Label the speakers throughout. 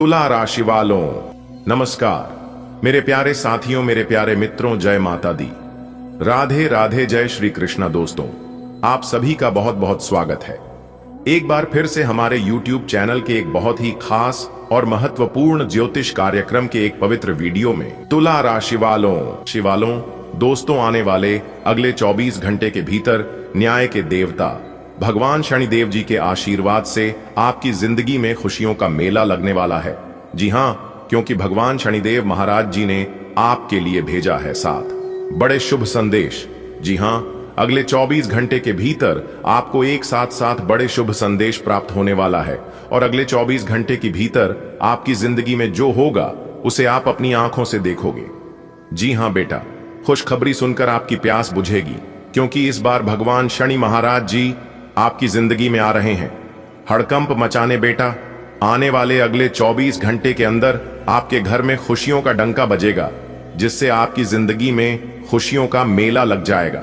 Speaker 1: तुला राशि वालों नमस्कार। मेरे प्यारे साथियों, मेरे प्यारे मित्रों, जय माता दी, राधे राधे, जय श्री कृष्णा। दोस्तों, आप सभी का बहुत बहुत स्वागत है एक बार फिर से हमारे YouTube चैनल के एक बहुत ही खास और महत्वपूर्ण ज्योतिष कार्यक्रम के एक पवित्र वीडियो में। तुला राशि वालों दोस्तों, आने वाले अगले 24 घंटे के भीतर न्याय के देवता भगवान शनिदेव जी के आशीर्वाद से आपकी जिंदगी में खुशियों का मेला लगने वाला है। जी हाँ, क्योंकि भगवान शनिदेव महाराज जी ने आपके लिए भेजा है 7 बड़े शुभ संदेश। जी हाँ, अगले 24 घंटे के भीतर आपको एक साथ 7 बड़े शुभ संदेश प्राप्त होने वाला है और अगले 24 घंटे के भीतर आपकी जिंदगी में जो होगा उसे आप अपनी आंखों से देखोगे। जी हाँ बेटा, खुशखबरी सुनकर आपकी प्यास बुझेगी, क्योंकि इस बार भगवान शनि महाराज जी आपकी जिंदगी में आ रहे हैं। हड़कंप मचाने बेटा, आने वाले अगले 24 घंटे के अंदर आपके घर में खुशियों का डंका बजेगा, जिससे आपकी जिंदगी में खुशियों का मेला लग जाएगा।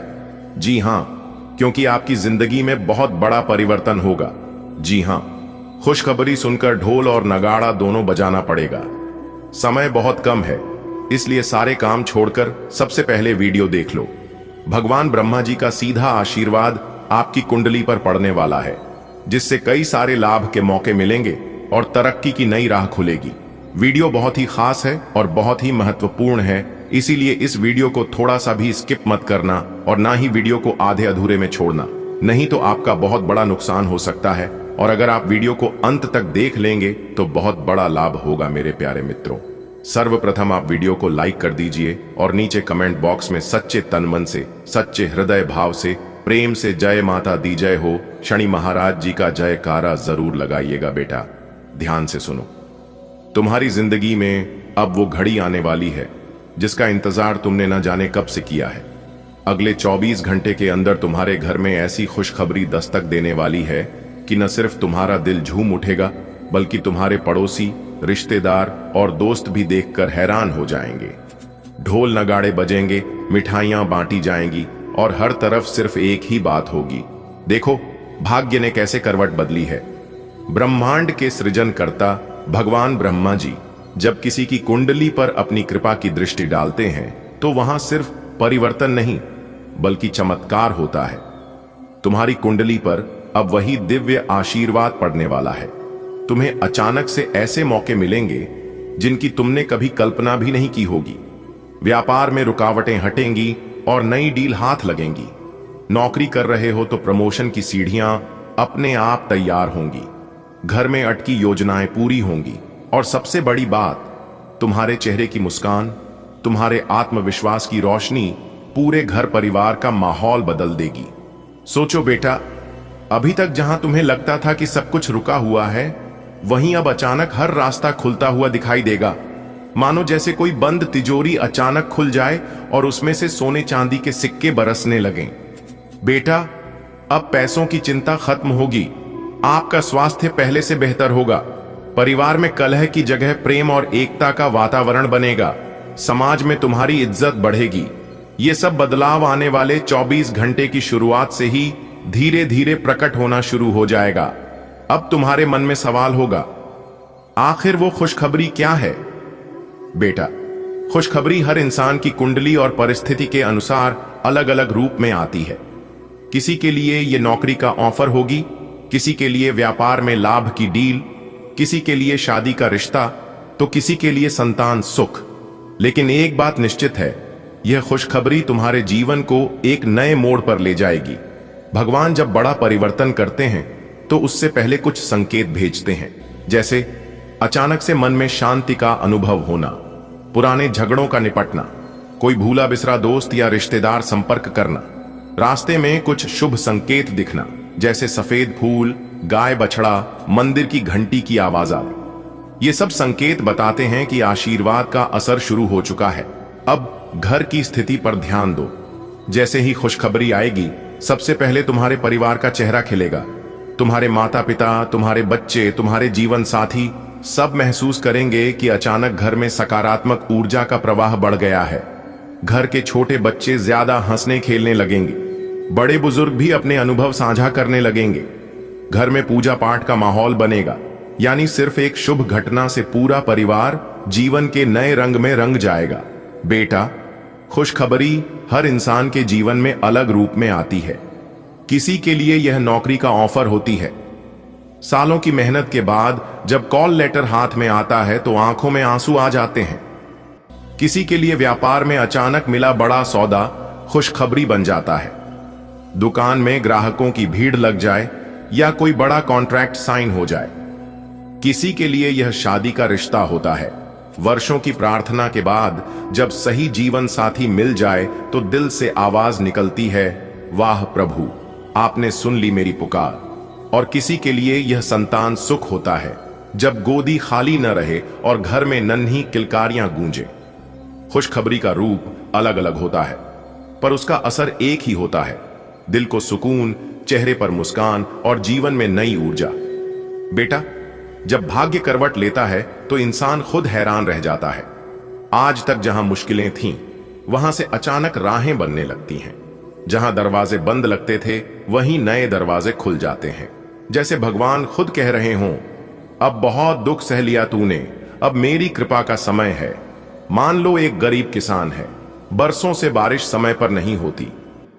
Speaker 1: जी हाँ, क्योंकि आपकी जिंदगी में बहुत बड़ा परिवर्तन होगा। जी हाँ, खुशखबरी सुनकर ढोल और नगाड़ा दोनों बजाना पड़ेगा। समय बहुत कम है, इसलिए सारे काम छोड़कर सबसे पहले वीडियो देख लो। भगवान ब्रह्मा जी का सीधा आशीर्वाद आपकी कुंडली पर पड़ने वाला है, जिससे कई सारे लाभ के मौके मिलेंगे और तरक्की की नई राह खुलेगी। वीडियो बहुत ही खास है और बहुत ही महत्वपूर्ण है, इसीलिए इस वीडियो को थोड़ा सा भी स्किप मत करना और ना ही वीडियो को आधे अधूरे में छोड़ना, नहीं तो आपका बहुत बड़ा नुकसान हो सकता है। और अगर आप वीडियो को अंत तक देख लेंगे तो बहुत बड़ा लाभ होगा। मेरे प्यारे मित्रों, सर्वप्रथम आप वीडियो को लाइक कर दीजिए और नीचे कमेंट बॉक्स में सच्चे तन मन से, सच्चे हृदय भाव से, प्रेम से जय माता दी जय हो शनि महाराज जी का जयकारा जरूर लगाइएगा। बेटा, ध्यान से सुनो। तुम्हारी जिंदगी में अब वो घड़ी आने वाली है जिसका इंतजार तुमने न जाने कब से किया है। अगले 24 घंटे के अंदर तुम्हारे घर में ऐसी खुशखबरी दस्तक देने वाली है कि न सिर्फ तुम्हारा दिल झूम उठेगा, बल्कि तुम्हारे पड़ोसी, रिश्तेदार और दोस्त भी देखकर हैरान हो जाएंगे। ढोल नगाड़े बजेंगे, मिठाइयां बांटी जाएंगी और हर तरफ सिर्फ एक ही बात होगी। देखो, भाग्य ने कैसे करवट बदली है। ब्रह्मांड के सृजनकर्ता भगवान ब्रह्मा जी जब किसी की कुंडली पर अपनी कृपा की दृष्टि डालते हैं तो वहां सिर्फ परिवर्तन नहीं बल्कि चमत्कार होता है। तुम्हारी कुंडली पर अब वही दिव्य आशीर्वाद पड़ने वाला है। तुम्हें अचानक से ऐसे मौके मिलेंगे जिनकी तुमने कभी कल्पना भी नहीं की होगी। व्यापार में रुकावटें हटेंगी और नई डील हाथ लगेंगी। नौकरी कर रहे हो तो प्रमोशन की सीढ़ियां अपने आप तैयार होंगी। घर में अटकी योजनाएं पूरी होंगी और सबसे बड़ी बात, तुम्हारे चेहरे की मुस्कान, तुम्हारे आत्मविश्वास की रोशनी पूरे घर परिवार का माहौल बदल देगी। सोचो बेटा, अभी तक जहां तुम्हें लगता था कि सब कुछ रुका हुआ है, वहीं अब अचानक हर रास्ता खुलता हुआ दिखाई देगा। मानो जैसे कोई बंद तिजोरी अचानक खुल जाए और उसमें से सोने चांदी के सिक्के बरसने लगें। बेटा, अब पैसों की चिंता खत्म होगी। आपका स्वास्थ्य पहले से बेहतर होगा। परिवार में कलह की जगह प्रेम और एकता का वातावरण बनेगा। समाज में तुम्हारी इज्जत बढ़ेगी। ये सब बदलाव आने वाले 24 घंटे की शुरुआत से ही धीरे धीरे प्रकट होना शुरू हो जाएगा। अब तुम्हारे मन में सवाल होगा, आखिर वो खुशखबरी क्या है? बेटा, खुशखबरी हर इंसान की कुंडली और परिस्थिति के अनुसार अलग अलग रूप में आती है। किसी के लिए यह नौकरी का ऑफर होगी, किसी के लिए व्यापार में लाभ की डील, किसी के लिए शादी का रिश्ता, तो किसी के लिए संतान सुख। लेकिन एक बात निश्चित है, यह खुशखबरी तुम्हारे जीवन को एक नए मोड़ पर ले जाएगी। भगवान जब बड़ा परिवर्तन करते हैं तो उससे पहले कुछ संकेत भेजते हैं, जैसे अचानक से मन में शांति का अनुभव होना, पुराने झगड़ों का निपटना, कोई भूला बिसरा दोस्त या रिश्तेदार संपर्क करना, रास्ते में कुछ शुभ संकेत दिखना, जैसे सफेद फूल, गाय बछड़ा, मंदिर की घंटी की आवाज आना। ये सब संकेत बताते हैं कि आशीर्वाद का असर शुरू हो चुका है। अब घर की स्थिति पर ध्यान दो। जैसे ही खुशखबरी आएगी, सबसे पहले तुम्हारे परिवार का चेहरा खिलेगा। तुम्हारे माता पिता, तुम्हारे बच्चे, तुम्हारे जीवन साथी सब महसूस करेंगे कि अचानक घर में सकारात्मक ऊर्जा का प्रवाह बढ़ गया है। घर के छोटे बच्चे ज्यादा हंसने खेलने लगेंगे। बड़े बुजुर्ग भी अपने अनुभव साझा करने लगेंगे। घर में पूजा पाठ का माहौल बनेगा। यानी सिर्फ एक शुभ घटना से पूरा परिवार जीवन के नए रंग में रंग जाएगा। बेटा, खुशखबरी हर इंसान के जीवन में अलग रूप में आती है। किसी के लिए यह नौकरी का ऑफर होती है। सालों की मेहनत के बाद जब कॉल लेटर हाथ में आता है तो आंखों में आंसू आ जाते हैं। किसी के लिए व्यापार में अचानक मिला बड़ा सौदा खुशखबरी बन जाता है। दुकान में ग्राहकों की भीड़ लग जाए या कोई बड़ा कॉन्ट्रैक्ट साइन हो जाए। किसी के लिए यह शादी का रिश्ता होता है। वर्षों की प्रार्थना के बाद जब सही जीवन साथी मिल जाए तो दिल से आवाज निकलती है, वाह प्रभु, आपने सुन ली मेरी पुकार। और किसी के लिए यह संतान सुख होता है जब गोदी खाली न रहे और घर में नन्ही किलकारियां गूंजे। खुशखबरी का रूप अलग अलग होता है पर उसका असर एक ही होता है, दिल को सुकून, चेहरे पर मुस्कान और जीवन में नई ऊर्जा। बेटा, जब भाग्य करवट लेता है तो इंसान खुद हैरान रह जाता है। आज तक जहां मुश्किलें थीं, वहां से अचानक राहें बनने लगती हैं। जहां दरवाजे बंद लगते थे वहीं नए दरवाजे खुल जाते हैं। जैसे भगवान खुद कह रहे हों, अब बहुत दुख सह लिया तूने, अब मेरी कृपा का समय है। मान लो एक गरीब किसान है, बरसों से बारिश समय पर नहीं होती,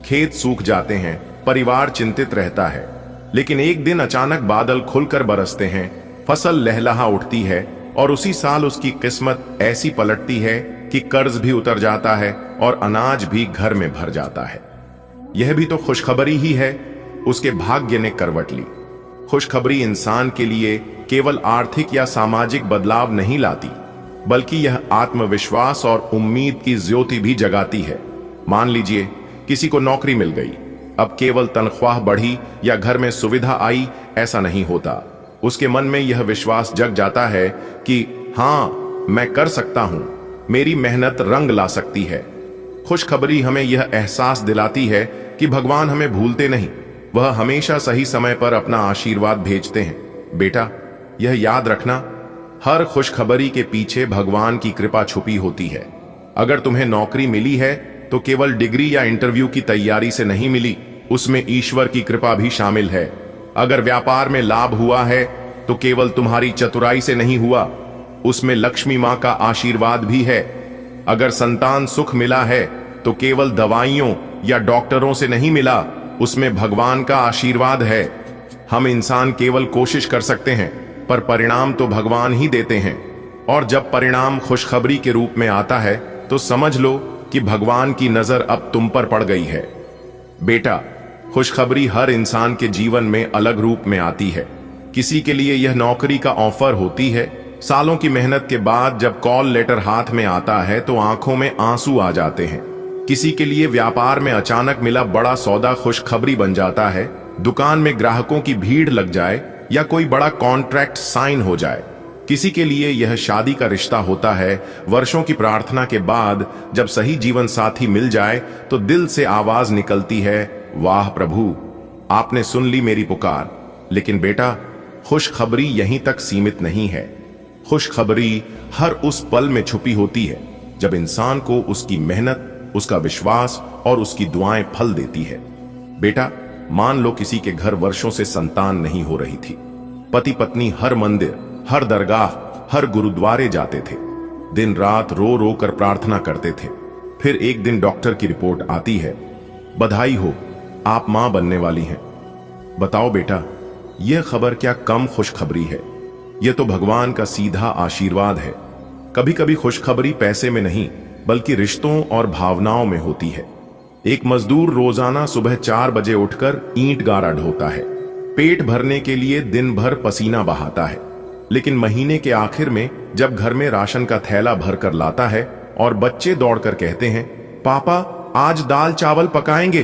Speaker 1: खेत सूख जाते हैं, परिवार चिंतित रहता है। लेकिन एक दिन अचानक बादल खुलकर बरसते हैं, फसल लहलहा उठती है और उसी साल उसकी किस्मत ऐसी पलटती है कि कर्ज भी उतर जाता है और अनाज भी घर में भर जाता है। यह भी तो खुशखबरी ही है। उसके भाग्य ने करवट ली। खुशखबरी इंसान के लिए केवल आर्थिक या सामाजिक बदलाव नहीं लाती, बल्कि यह आत्मविश्वास और उम्मीद की ज्योति भी जगाती है। मान लीजिए किसी को नौकरी मिल गई, अब केवल तनख्वाह बढ़ी या घर में सुविधा आई ऐसा नहीं होता। उसके मन में यह विश्वास जग जाता है कि हां, मैं कर सकता हूं, मेरी मेहनत रंग ला सकती है। खुशखबरी हमें यह एहसास दिलाती है कि भगवान हमें भूलते नहीं, वह हमेशा सही समय पर अपना आशीर्वाद भेजते हैं। बेटा, यह याद रखना, हर खुशखबरी के पीछे भगवान की कृपा छुपी होती है। अगर तुम्हें नौकरी मिली है तो केवल डिग्री या इंटरव्यू की तैयारी से नहीं मिली, उसमें ईश्वर की कृपा भी शामिल है। अगर व्यापार में लाभ हुआ है तो केवल तुम्हारी चतुराई से नहीं हुआ, उसमें लक्ष्मी मां का आशीर्वाद भी है। अगर संतान सुख मिला है तो केवल दवाइयों या डॉक्टरों से नहीं मिला, उसमें भगवान का आशीर्वाद है। हम इंसान केवल कोशिश कर सकते हैं, पर परिणाम तो भगवान ही देते हैं। और जब परिणाम खुशखबरी के रूप में आता है तो समझ लो कि भगवान की नजर अब तुम पर पड़ गई है। बेटा, खुशखबरी हर इंसान के जीवन में अलग रूप में आती है। किसी के लिए यह नौकरी का ऑफर होती है। सालों की मेहनत के बाद जब कॉल लेटर हाथ में आता है तो आंखों में आंसू आ जाते हैं। किसी के लिए व्यापार में अचानक मिला बड़ा सौदा खुशखबरी बन जाता है। दुकान में ग्राहकों की भीड़ लग जाए या कोई बड़ा कॉन्ट्रैक्ट साइन हो जाए। किसी के लिए यह शादी का रिश्ता होता है। वर्षों की प्रार्थना के बाद जब सही जीवन साथी मिल जाए तो दिल से आवाज निकलती है, वाह प्रभु, आपने सुन ली मेरी पुकार। लेकिन बेटा, खुशखबरी यहीं तक सीमित नहीं है। खुशखबरी हर उस पल में छुपी होती है जब इंसान को उसकी मेहनत, उसका विश्वास और उसकी दुआएं फल देती है। बेटा, मान लो किसी के घर वर्षों से संतान नहीं हो रही थी। पति पत्नी हर मंदिर, हर दरगाह, हर गुरुद्वारे जाते थे, दिन रात रो रो कर प्रार्थना करते थे। फिर एक दिन डॉक्टर की रिपोर्ट आती है, बधाई हो, आप मां बनने वाली हैं। बताओ बेटा, यह खबर क्या कम खुशखबरी है? यह तो भगवान का सीधा आशीर्वाद है। कभी कभी खुशखबरी पैसे में नहीं बल्कि रिश्तों और भावनाओं में होती है। एक मजदूर रोजाना सुबह 4 बजे उठकर ईंट गारा ढोता है, पेट भरने के लिए दिन भर पसीना बहाता है। लेकिन महीने के आखिर में जब घर में राशन का थैला भर कर लाता है और बच्चे दौड़कर कहते हैं, पापा आज दाल चावल पकाएंगे,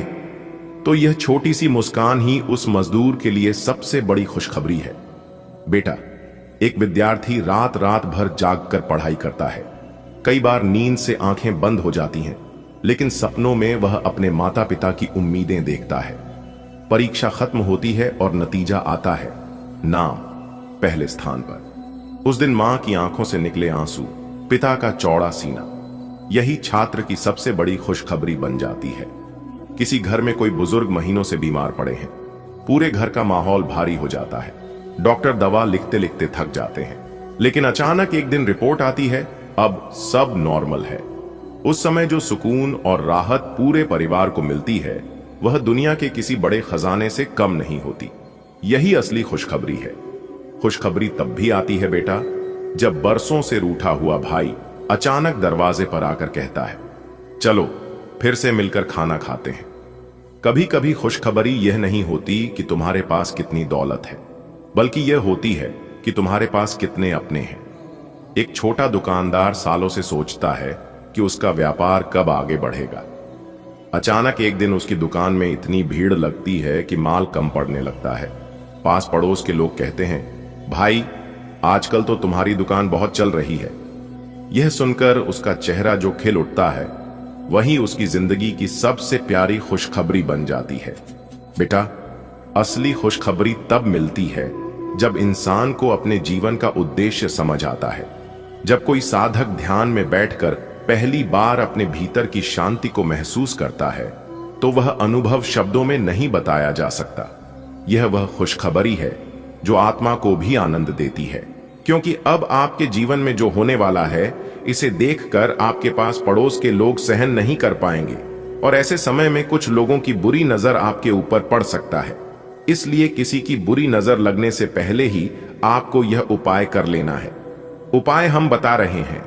Speaker 1: तो यह छोटी सी मुस्कान ही उस मजदूर के लिए सबसे बड़ी खुशखबरी है। बेटा, एक विद्यार्थी रात रात भर जागकर पढ़ाई करता है। कई बार नींद से आंखें बंद हो जाती हैं, लेकिन सपनों में वह अपने माता पिता की उम्मीदें देखता है। परीक्षा खत्म होती है और नतीजा आता है, नाम पहले स्थान पर। उस दिन मां की आंखों से निकले आंसू, पिता का चौड़ा सीना, यही छात्र की सबसे बड़ी खुशखबरी बन जाती है। किसी घर में कोई बुजुर्ग महीनों से बीमार पड़े हैं, पूरे घर का माहौल भारी हो जाता है। डॉक्टर दवा लिखते लिखते थक जाते हैं, लेकिन अचानक एक दिन रिपोर्ट आती है, अब सब नॉर्मल है। उस समय जो सुकून और राहत पूरे परिवार को मिलती है, वह दुनिया के किसी बड़े खजाने से कम नहीं होती। यही असली खुशखबरी है। खुशखबरी तब भी आती है बेटा, जब बरसों से रूठा हुआ भाई अचानक दरवाजे पर आकर कहता है, चलो फिर से मिलकर खाना खाते हैं। कभी कभी खुशखबरी यह नहीं होती कि तुम्हारे पास कितनी दौलत है, बल्कि यह होती है कि तुम्हारे पास कितने अपने हैं। एक छोटा दुकानदार सालों से सोचता है कि उसका व्यापार कब आगे बढ़ेगा। अचानक एक दिन उसकी दुकान में इतनी भीड़ लगती है कि माल कम पड़ने लगता है। पास पड़ोस के लोग कहते हैं, भाई आजकल तो तुम्हारी दुकान बहुत चल रही है। यह सुनकर उसका चेहरा जो खिल उठता है, वही उसकी जिंदगी की सबसे प्यारी खुशखबरी बन जाती है। बेटा, असली खुशखबरी तब मिलती है जब इंसान को अपने जीवन का उद्देश्य समझ आता है। जब कोई साधक ध्यान में बैठकर पहली बार अपने भीतर की शांति को महसूस करता है, तो वह अनुभव शब्दों में नहीं बताया जा सकता। यह वह खुशखबरी है जो आत्मा को भी आनंद देती है, क्योंकि अब आपके जीवन में जो होने वाला है, इसे देखकर आपके पास पड़ोस के लोग सहन नहीं कर पाएंगे, और ऐसे समय में कुछ लोगों की बुरी नजर आपके ऊपर पड़ सकता है। इसलिए किसी की बुरी नजर लगने से पहले ही आपको यह उपाय कर लेना है। उपाय हम बता रहे हैं।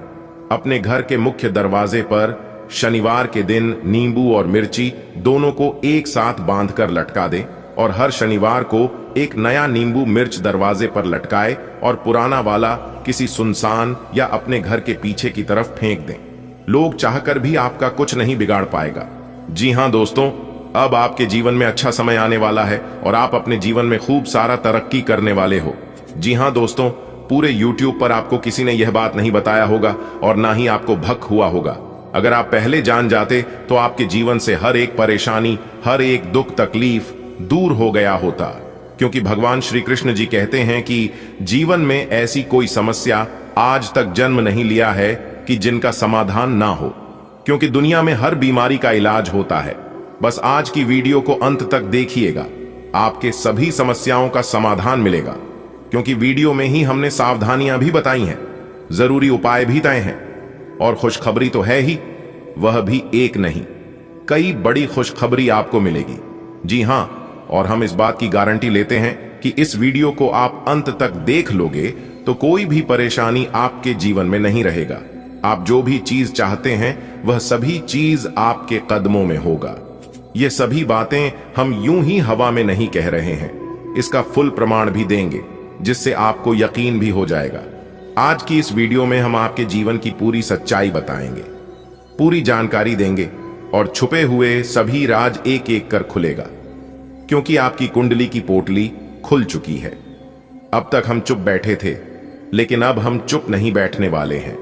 Speaker 1: अपने घर के मुख्य दरवाजे पर शनिवार के दिन नींबू और मिर्ची दोनों को एक साथ बांधकर लटका दें, और हर शनिवार को एक नया नींबू मिर्च दरवाजे पर लटकाए और पुराना वाला किसी सुनसान या अपने घर के पीछे की तरफ फेंक दें। लोग चाहकर भी आपका कुछ नहीं बिगाड़ पाएगा। जी हां दोस्तों, अब आपके जीवन में अच्छा समय आने वाला है और आप अपने जीवन में खूब सारा तरक्की करने वाले हो। जी हां दोस्तों, पूरे YouTube पर आपको किसी ने यह बात नहीं बताया होगा और ना ही आपको भक हुआ होगा। अगर आप पहले जान जाते तो आपके जीवन से हर एक परेशानी, हर एक दुख तकलीफ दूर हो गया होता, क्योंकि भगवान श्री कृष्ण जी कहते हैं कि जीवन में ऐसी कोई समस्या आज तक जन्म नहीं लिया है कि जिनका समाधान ना हो, क्योंकि दुनिया में हर बीमारी का इलाज होता है। बस आज की वीडियो को अंत तक देखिएगा, आपके सभी समस्याओं का समाधान मिलेगा, क्योंकि वीडियो में ही हमने सावधानियां भी बताई हैं, जरूरी उपाय भी तय हैं, और खुशखबरी तो है ही, वह भी एक नहीं, कई बड़ी खुशखबरी आपको मिलेगी। जी हां, और हम इस बात की गारंटी लेते हैं कि इस वीडियो को आप अंत तक देख लोगे तो कोई भी परेशानी आपके जीवन में नहीं रहेगा। आप जो भी चीज चाहते हैं, वह सभी चीज आपके कदमों में होगा। ये सभी बातें हम यूं ही हवा में नहीं कह रहे हैं, इसका फुल प्रमाण भी देंगे, जिससे आपको यकीन भी हो जाएगा। आज की इस वीडियो में हम आपके जीवन की पूरी सच्चाई बताएंगे, पूरी जानकारी देंगे, और छुपे हुए सभी राज एक एक कर खुलेगा, क्योंकि आपकी कुंडली की पोटली खुल चुकी है। अब तक हम चुप बैठे थे, लेकिन अब हम चुप नहीं बैठने वाले हैं।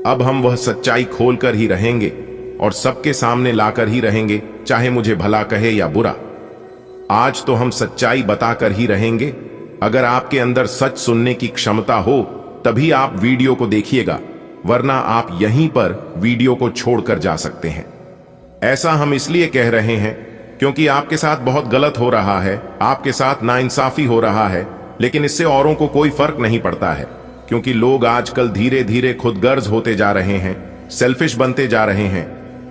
Speaker 1: अब हम वह सच्चाई खोलकर ही रहेंगे और सबके सामने लाकर ही रहेंगे, चाहे मुझे भला कहे या बुरा। आज तो हम सच्चाई बताकर ही रहेंगे। अगर आपके अंदर सच सुनने की क्षमता हो, तभी आप वीडियो को देखिएगा, वरना आप यहीं पर वीडियो को छोड़कर जा सकते हैं। ऐसा हम इसलिए कह रहे हैं क्योंकि आपके साथ बहुत गलत हो रहा है, आपके साथ नाइंसाफी हो रहा है, लेकिन इससे औरों को कोई फर्क नहीं पड़ता है, क्योंकि लोग आजकल धीरे धीरे खुदगर्ज होते जा रहे हैं, सेल्फिश बनते जा रहे हैं।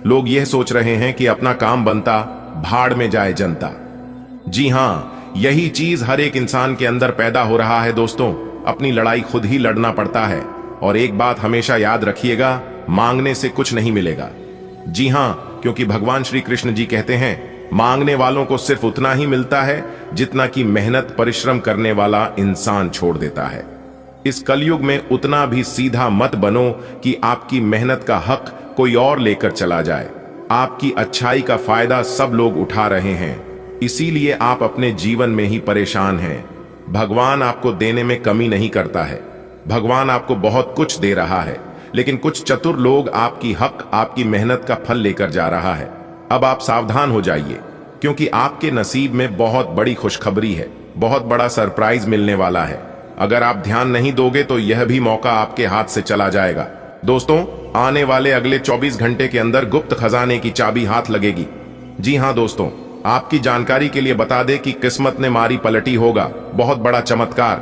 Speaker 1: लोग यह सोच रहे हैं कि अपना काम बनता, भाड़ में जाए जनता। जी हां, यही चीज हर एक इंसान के अंदर पैदा हो रहा है दोस्तों। अपनी लड़ाई खुद ही लड़ना पड़ता है, और एक बात हमेशा याद रखिएगा, मांगने से कुछ नहीं मिलेगा। जी हां, क्योंकि भगवान श्री कृष्ण जी कहते हैं, मांगने वालों को सिर्फ उतना ही मिलता है जितना कि मेहनत परिश्रम करने वाला इंसान छोड़ देता है। इस कलयुग में उतना भी सीधा मत बनो कि आपकी मेहनत का हक कोई और लेकर चला जाए। आपकी अच्छाई का फायदा सब लोग उठा रहे हैं, इसीलिए आप अपने जीवन में ही परेशान हैं। भगवान आपको देने में कमी नहीं करता है, भगवान आपको बहुत कुछ दे रहा है, लेकिन कुछ चतुर लोग आपकी हक, आपकी मेहनत का फल लेकर जा रहा है। अब आप सावधान हो जाइए, क्योंकि आपके नसीब में बहुत बड़ी खुशखबरी है, बहुत बड़ा सरप्राइज मिलने वाला है। अगर आप ध्यान नहीं दोगे तो यह भी मौका आपके हाथ से चला जाएगा। दोस्तों, आने वाले अगले 24 घंटे के अंदर गुप्त खजाने की चाबी हाथ लगेगी। जी हां दोस्तों, आपकी जानकारी के लिए बता दें कि किस्मत ने मारी पलटी होगा बहुत बड़ा चमत्कार।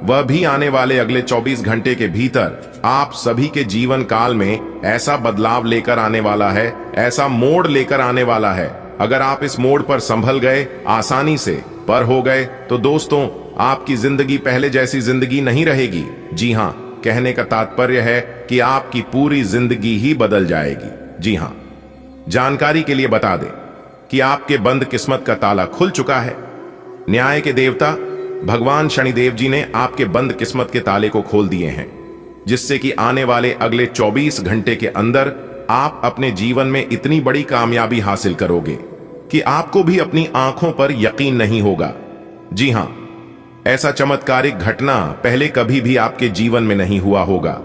Speaker 1: वह भी आने वाले अगले 24 घंटे के भीतर आप सभी के जीवन काल में ऐसा बदलाव लेकर आने वाला है, ऐसा मोड़ लेकर आने वाला है। अगर आप इस मोड़ पर संभल गए, आसानी से पर हो गए, तो दोस्तों आपकी जिंदगी पहले जैसी जिंदगी नहीं रहेगी। जी हाँ, कहने का तात्पर्य है कि आपकी पूरी जिंदगी ही बदल जाएगी। जी हाँ, जानकारी के लिए बता दें कि आपके बंद किस्मत का ताला खुल चुका है। न्याय के देवता भगवान शनिदेव जी ने आपके बंद किस्मत के ताले को खोल दिए हैं, जिससे कि आने वाले अगले 24 घंटे के अंदर आप अपने जीवन में इतनी बड़ी कामयाबी हासिल करोगे कि आपको भी अपनी आंखों पर यकीन नहीं होगा। जी हां, ऐसा चमत्कारिक घटना पहले कभी भी आपके जीवन में नहीं हुआ होगा,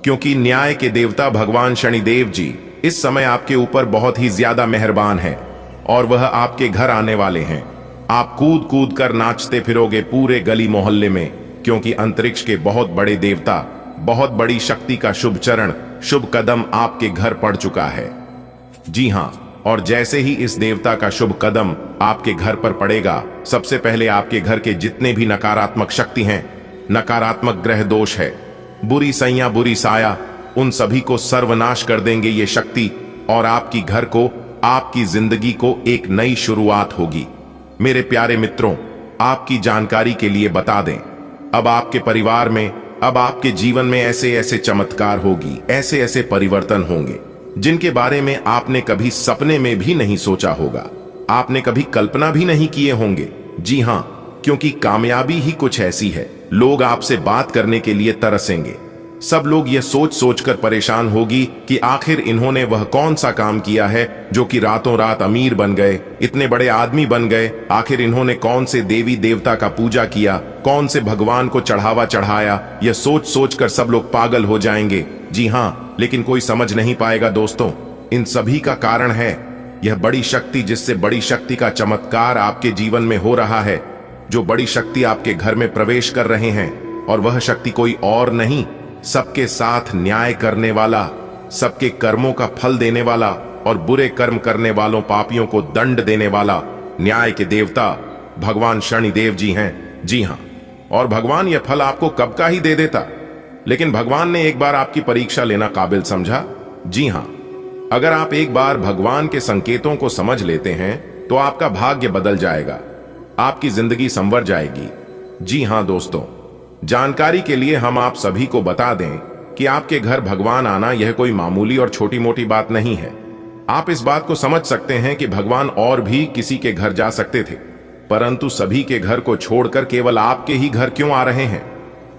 Speaker 1: क्योंकि न्याय के देवता भगवान शनिदेव जी इस समय आपके ऊपर बहुत ही ज्यादा मेहरबान है और वह आपके घर आने वाले हैं। आप कूद कूद कर नाचते फिरोगे पूरे गली मोहल्ले में, क्योंकि अंतरिक्ष के बहुत बड़े देवता, बहुत बड़ी शक्ति का शुभ चरण, शुभ कदम आपके घर पड़ चुका है। जी हां, और जैसे ही इस देवता का शुभ कदम आपके घर पर पड़ेगा, सबसे पहले आपके घर के जितने भी नकारात्मक शक्ति हैं, नकारात्मक ग्रह दोष है, बुरी सैया, बुरी साया, उन सभी को सर्वनाश कर देंगे ये शक्ति, और आपकी घर को, आपकी जिंदगी को एक नई शुरुआत होगी। मेरे प्यारे मित्रों, आपकी जानकारी के लिए बता दें, अब आपके परिवार में, अब आपके जीवन में ऐसे ऐसे चमत्कार होगी, ऐसे ऐसे परिवर्तन होंगे जिनके बारे में आपने कभी सपने में भी नहीं सोचा होगा, आपने कभी कल्पना भी नहीं किए होंगे। जी हां, क्योंकि कामयाबी ही कुछ ऐसी है, लोग आपसे बात करने के लिए तरसेंगे। सब लोग ये सोच सोच कर परेशान होगी कि आखिर इन्होंने वह कौन सा काम किया है जो कि रातों रात अमीर बन गए, इतने बड़े आदमी बन गए। आखिर इन्होंने कौन से देवी देवता का पूजा किया, कौन से भगवान को चढ़ावा चढ़ाया। यह सोच सोच कर सब लोग पागल हो जाएंगे। जी हाँ, लेकिन कोई समझ नहीं पाएगा दोस्तों, इन सभी का कारण है यह बड़ी शक्ति, जिससे बड़ी शक्ति का चमत्कार आपके जीवन में हो रहा है। जो बड़ी शक्ति आपके घर में प्रवेश कर रहे हैं, और वह शक्ति कोई और नहीं, सबके साथ न्याय करने वाला, सबके कर्मों का फल देने वाला, और बुरे कर्म करने वालों पापियों को दंड देने वाला न्याय के देवता भगवान शनिदेव जी हैं। जी हां, और भगवान यह फल आपको कब का ही दे देता, लेकिन भगवान ने एक बार आपकी परीक्षा लेना काबिल समझा। जी हां, अगर आप एक बार भगवान के संकेतों को समझ लेते हैं तो आपका भाग्य बदल जाएगा, आपकी जिंदगी संवर जाएगी। जी हां दोस्तों, जानकारी के लिए हम आप सभी को बता दें कि आपके घर भगवान आना यह कोई मामूली और छोटी मोटी बात नहीं है। आप इस बात को समझ सकते हैं कि भगवान और भी किसी के घर जा सकते थे, परंतु सभी के घर को छोड़कर केवल आपके ही घर क्यों आ रहे हैं।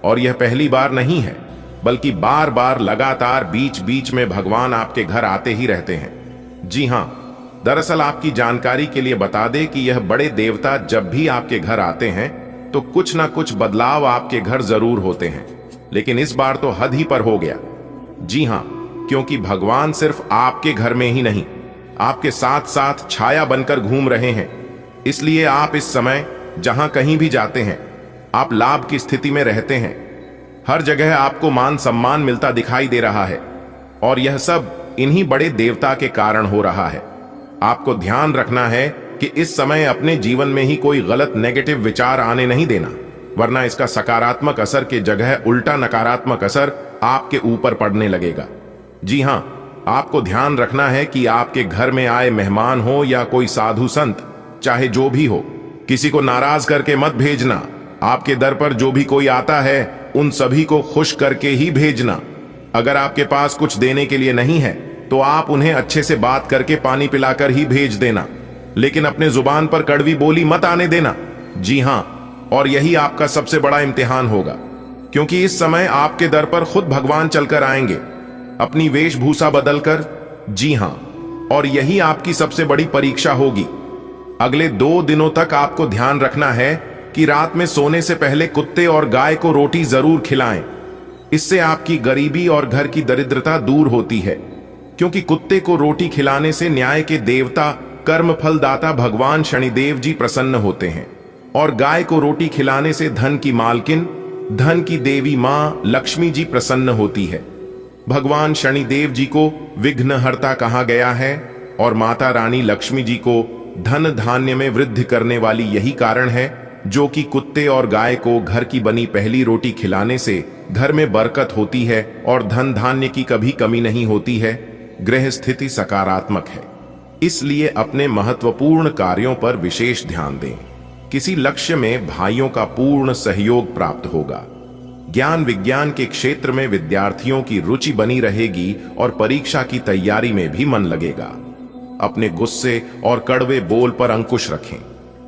Speaker 1: और यह पहली बार नहीं है, बल्कि बार बार लगातार बीच बीच में भगवान आपके घर आते ही रहते हैं। जी हां, दरअसल आपकी जानकारी के लिए बता दें कि यह बड़े देवता जब भी आपके घर आते हैं तो कुछ ना कुछ बदलाव आपके घर जरूर होते हैं, लेकिन इस बार तो हद ही पर हो गया। जी हां, क्योंकि भगवान सिर्फ आपके घर में ही नहीं, आपके साथ साथ छाया बनकर घूम रहे हैं। इसलिए आप इस समय जहां कहीं भी जाते हैं, आप लाभ की स्थिति में रहते हैं। हर जगह आपको मान सम्मान मिलता दिखाई दे रहा है, और यह सब इन्हीं बड़े देवता के कारण हो रहा है। आपको ध्यान रखना है कि इस समय अपने जीवन में ही कोई गलत नेगेटिव विचार आने नहीं देना, वरना इसका सकारात्मक असर के जगह उल्टा नकारात्मक असर आपके ऊपर पड़ने लगेगा। जी हां, आपको ध्यान रखना है कि आपके घर में आए मेहमान हो या कोई साधु संत, चाहे जो भी हो, किसी को नाराज करके मत भेजना। आपके दर पर जो भी कोई आता है उन सभी को खुश करके ही भेजना। अगर आपके पास कुछ देने के लिए नहीं है तो आप उन्हें अच्छे से बात करके पानी पिलाकर ही भेज देना, लेकिन अपने जुबान पर कड़वी बोली मत आने देना। जी हां, और यही आपका सबसे बड़ा इम्तिहान होगा, क्योंकि इस समय आपके दर पर खुद भगवान चलकर आएंगे अपनी वेशभूषा बदलकर। जी हां, और यही आपकी सबसे बड़ी परीक्षा होगी। अगले 2 दिनों तक आपको ध्यान रखना है कि रात में सोने से पहले कुत्ते और गाय को रोटी जरूर खिलाएं। इससे आपकी गरीबी और घर की दरिद्रता दूर होती है, क्योंकि कुत्ते को रोटी खिलाने से न्याय के देवता, कर्म फलदाता भगवान शनिदेव जी प्रसन्न होते हैं, और गाय को रोटी खिलाने से धन की मालकिन, धन की देवी मां लक्ष्मी जी प्रसन्न होती है। भगवान शनिदेव जी को विघ्नहर्ता कहा गया है, और माता रानी लक्ष्मी जी को धन धान्य में वृद्धि करने वाली। यही कारण है जो कि कुत्ते और गाय को घर की बनी पहली रोटी खिलाने से घर में बरकत होती है और धन धान्य की कभी कमी नहीं होती है। ग्रह स्थिति सकारात्मक है, इसलिए अपने महत्वपूर्ण कार्यों पर विशेष ध्यान दें। किसी लक्ष्य में भाइयों का पूर्ण सहयोग प्राप्त होगा। ज्ञान विज्ञान के क्षेत्र में विद्यार्थियों की रुचि बनी रहेगी और परीक्षा की तैयारी में भी मन लगेगा। अपने गुस्से और कड़वे बोल पर अंकुश रखें,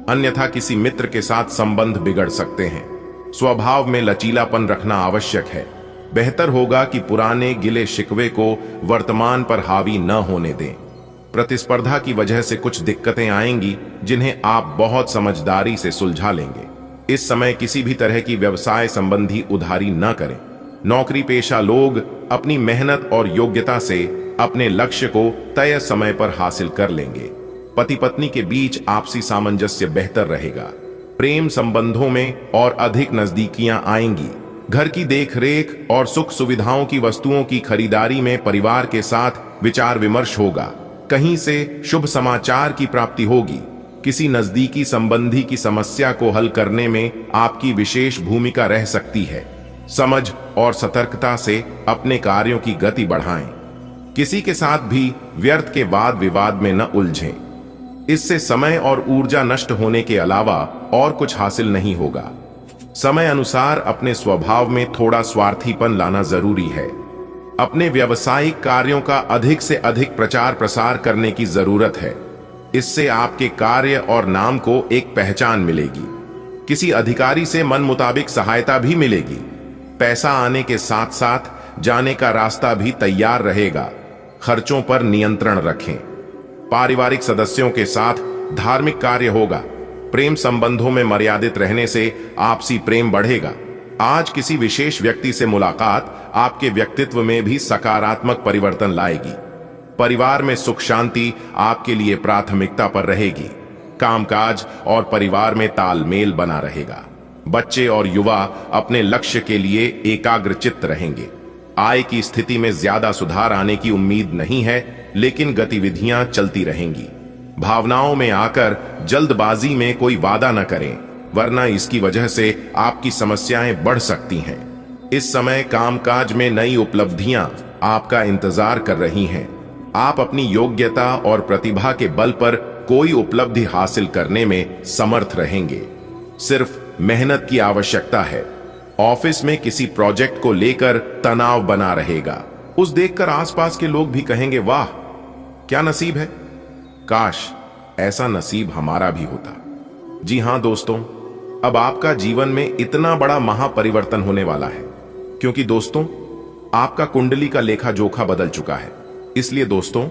Speaker 1: अन्यथा किसी मित्र के साथ संबंध बिगड़ सकते हैं। स्वभाव में लचीलापन रखना आवश्यक है। बेहतर होगा कि पुराने गिले शिकवे को वर्तमान पर हावी न होने दें। प्रतिस्पर्धा की वजह से कुछ दिक्कतें आएंगी, जिन्हें आप बहुत समझदारी से सुलझा लेंगे। इस समय किसी भी तरह की व्यवसाय संबंधी उधारी न करें। नौकरी पेशा लोग अपनी मेहनत और योग्यता से अपने लक्ष्य को तय समय पर हासिल कर लेंगे। पति पत्नी के बीच आपसी सामंजस्य बेहतर रहेगा। प्रेम संबंधों में और अधिक नजदीकियां आएंगी। घर की देखरेख और सुख सुविधाओं की वस्तुओं की खरीदारी में परिवार के साथ विचार विमर्श होगा। कहीं से शुभ समाचार की प्राप्ति होगी। किसी नजदीकी संबंधी की समस्या को हल करने में आपकी विशेष भूमिका रह सकती है। समझ और सतर्कता से अपने कार्यों की गति बढ़ाएं। किसी के साथ भी व्यर्थ के वाद विवाद में न उलझें। इससे समय और ऊर्जा नष्ट होने के अलावा और कुछ हासिल नहीं होगा। समय अनुसार अपने स्वभाव में थोड़ा स्वार्थीपन लाना जरूरी है। अपने व्यावसायिक कार्यों का अधिक से अधिक प्रचार प्रसार करने की जरूरत है। इससे आपके कार्य और नाम को एक पहचान मिलेगी। किसी अधिकारी से मन मुताबिक सहायता भी मिलेगी। पैसा आने के साथ साथ जाने का रास्ता भी तैयार रहेगा। खर्चों पर नियंत्रण रखें। पारिवारिक सदस्यों के साथ धार्मिक कार्य होगा। प्रेम संबंधों में मर्यादित रहने से आपसी प्रेम बढ़ेगा। आज किसी विशेष व्यक्ति से मुलाकात आपके व्यक्तित्व में भी सकारात्मक परिवर्तन लाएगी। परिवार में सुख शांति आपके लिए प्राथमिकता पर रहेगी। कामकाज और परिवार में तालमेल बना रहेगा। बच्चे और युवा अपने लक्ष्य के लिए एकाग्रचित्त रहेंगे। आय की स्थिति में ज्यादा सुधार आने की उम्मीद नहीं है, लेकिन गतिविधियां चलती रहेंगी। भावनाओं में आकर जल्दबाजी में कोई वादा न करें, वरना इसकी वजह से आपकी समस्याएं बढ़ सकती हैं। इस समय कामकाज में नई उपलब्धियां आपका इंतजार कर रही हैं। आप अपनी योग्यता और प्रतिभा के बल पर कोई उपलब्धि हासिल करने में समर्थ रहेंगे। सिर्फ मेहनत की आवश्यकता है। ऑफिस में किसी प्रोजेक्ट को लेकर तनाव बना रहेगा। उस देखकर आसपास के लोग भी कहेंगे, वाह क्या नसीब है, काश ऐसा नसीब हमारा भी होता। जी हां दोस्तों, अब आपका जीवन में इतना बड़ा महापरिवर्तन होने वाला है, क्योंकि दोस्तों आपका कुंडली का लेखा जोखा बदल चुका है। इसलिए दोस्तों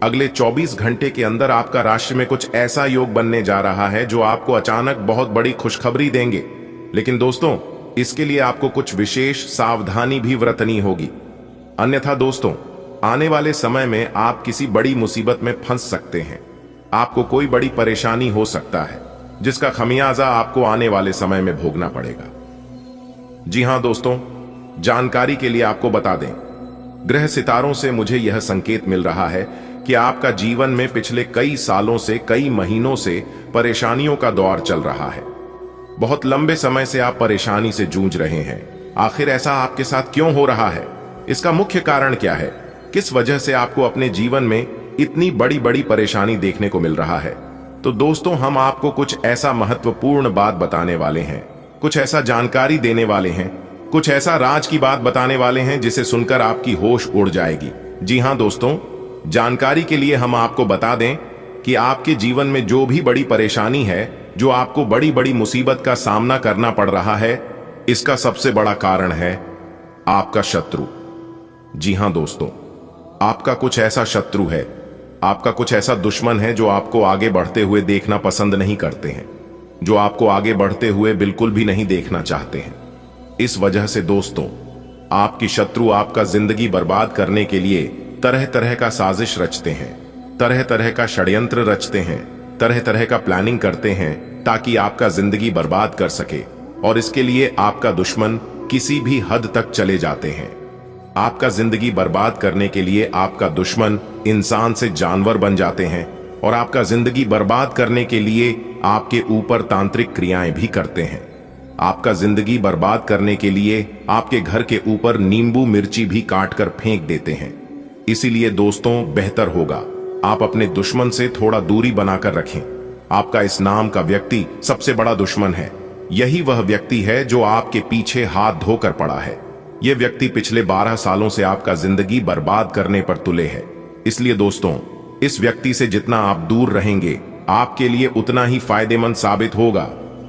Speaker 1: अगले 24 घंटे के अंदर आपका राशि में कुछ ऐसा योग बनने जा रहा है जो आपको अचानक बहुत बड़ी खुशखबरी देंगे। लेकिन दोस्तों इसके लिए आपको कुछ विशेष सावधानी भी बरतनी होगी, अन्यथा दोस्तों आने वाले समय में आप किसी बड़ी मुसीबत में फंस सकते हैं। आपको कोई बड़ी परेशानी हो सकता है, जिसका खमियाजा आपको आने वाले समय में भोगना पड़ेगा। जी हां दोस्तों, जानकारी के लिए आपको बता दें, ग्रह सितारों से मुझे यह संकेत मिल रहा है कि आपका जीवन में पिछले कई सालों से, कई महीनों से परेशानियों का दौर चल रहा है। बहुत लंबे समय से आप परेशानी से जूझ रहे हैं। आखिर ऐसा आपके साथ क्यों हो रहा है? इसका मुख्य कारण क्या है? किस वजह से आपको अपने जीवन में इतनी बड़ी बड़ी परेशानी देखने को मिल रहा है? तो दोस्तों हम आपको कुछ ऐसा महत्वपूर्ण बात बताने वाले हैं, कुछ ऐसा जानकारी देने वाले हैं, कुछ ऐसा राज की बात बताने वाले हैं जिसे सुनकर आपकी होश उड़ जाएगी। जी हां दोस्तों, जानकारी के लिए हम आपको बता दें कि आपके जीवन में जो भी बड़ी परेशानी है, जो आपको बड़ी बड़ी मुसीबत का सामना करना पड़ रहा है, इसका सबसे बड़ा कारण है आपका शत्रु। जी हां दोस्तों, आपका कुछ ऐसा शत्रु है, आपका कुछ ऐसा दुश्मन है जो आपको आगे बढ़ते हुए देखना पसंद नहीं करते हैं, जो आपको आगे बढ़ते हुए बिल्कुल भी नहीं देखना चाहते हैं। इस वजह से दोस्तों आपकी शत्रु आपका जिंदगी बर्बाद करने के लिए तरह तरह का साजिश रचते हैं, तरह तरह का षड्यंत्र रचते हैं, तरह तरह का प्लानिंग करते हैं ताकि आपका जिंदगी बर्बाद कर सके। और इसके लिए आपका दुश्मन किसी भी हद तक चले जाते हैं। आपका जिंदगी बर्बाद करने के लिए आपका दुश्मन इंसान से जानवर बन जाते हैं, और आपका जिंदगी बर्बाद करने के लिए आपके ऊपर तांत्रिक क्रियाएं भी करते हैं। आपका जिंदगी बर्बाद करने के लिए आपके घर के ऊपर नींबू मिर्ची भी काट कर फेंक देते हैं। इसीलिए दोस्तों, बेहतर होगा आप अपने दुश्मन से थोड़ा दूरी बनाकर रखें। आपका इस नाम का व्यक्ति सबसे बड़ा दुश्मन है। यही वह व्यक्ति है जो आपके पीछे हाथ धोकर पड़ा है। यह व्यक्ति पिछले 12 सालों से आपका जिंदगी बर्बाद करने पर तुले है। इसलिए दोस्तों, इस व्यक्ति से जितना आप दूर रहेंगे आपके लिए उतना ही फायदेमंद साबित होगा।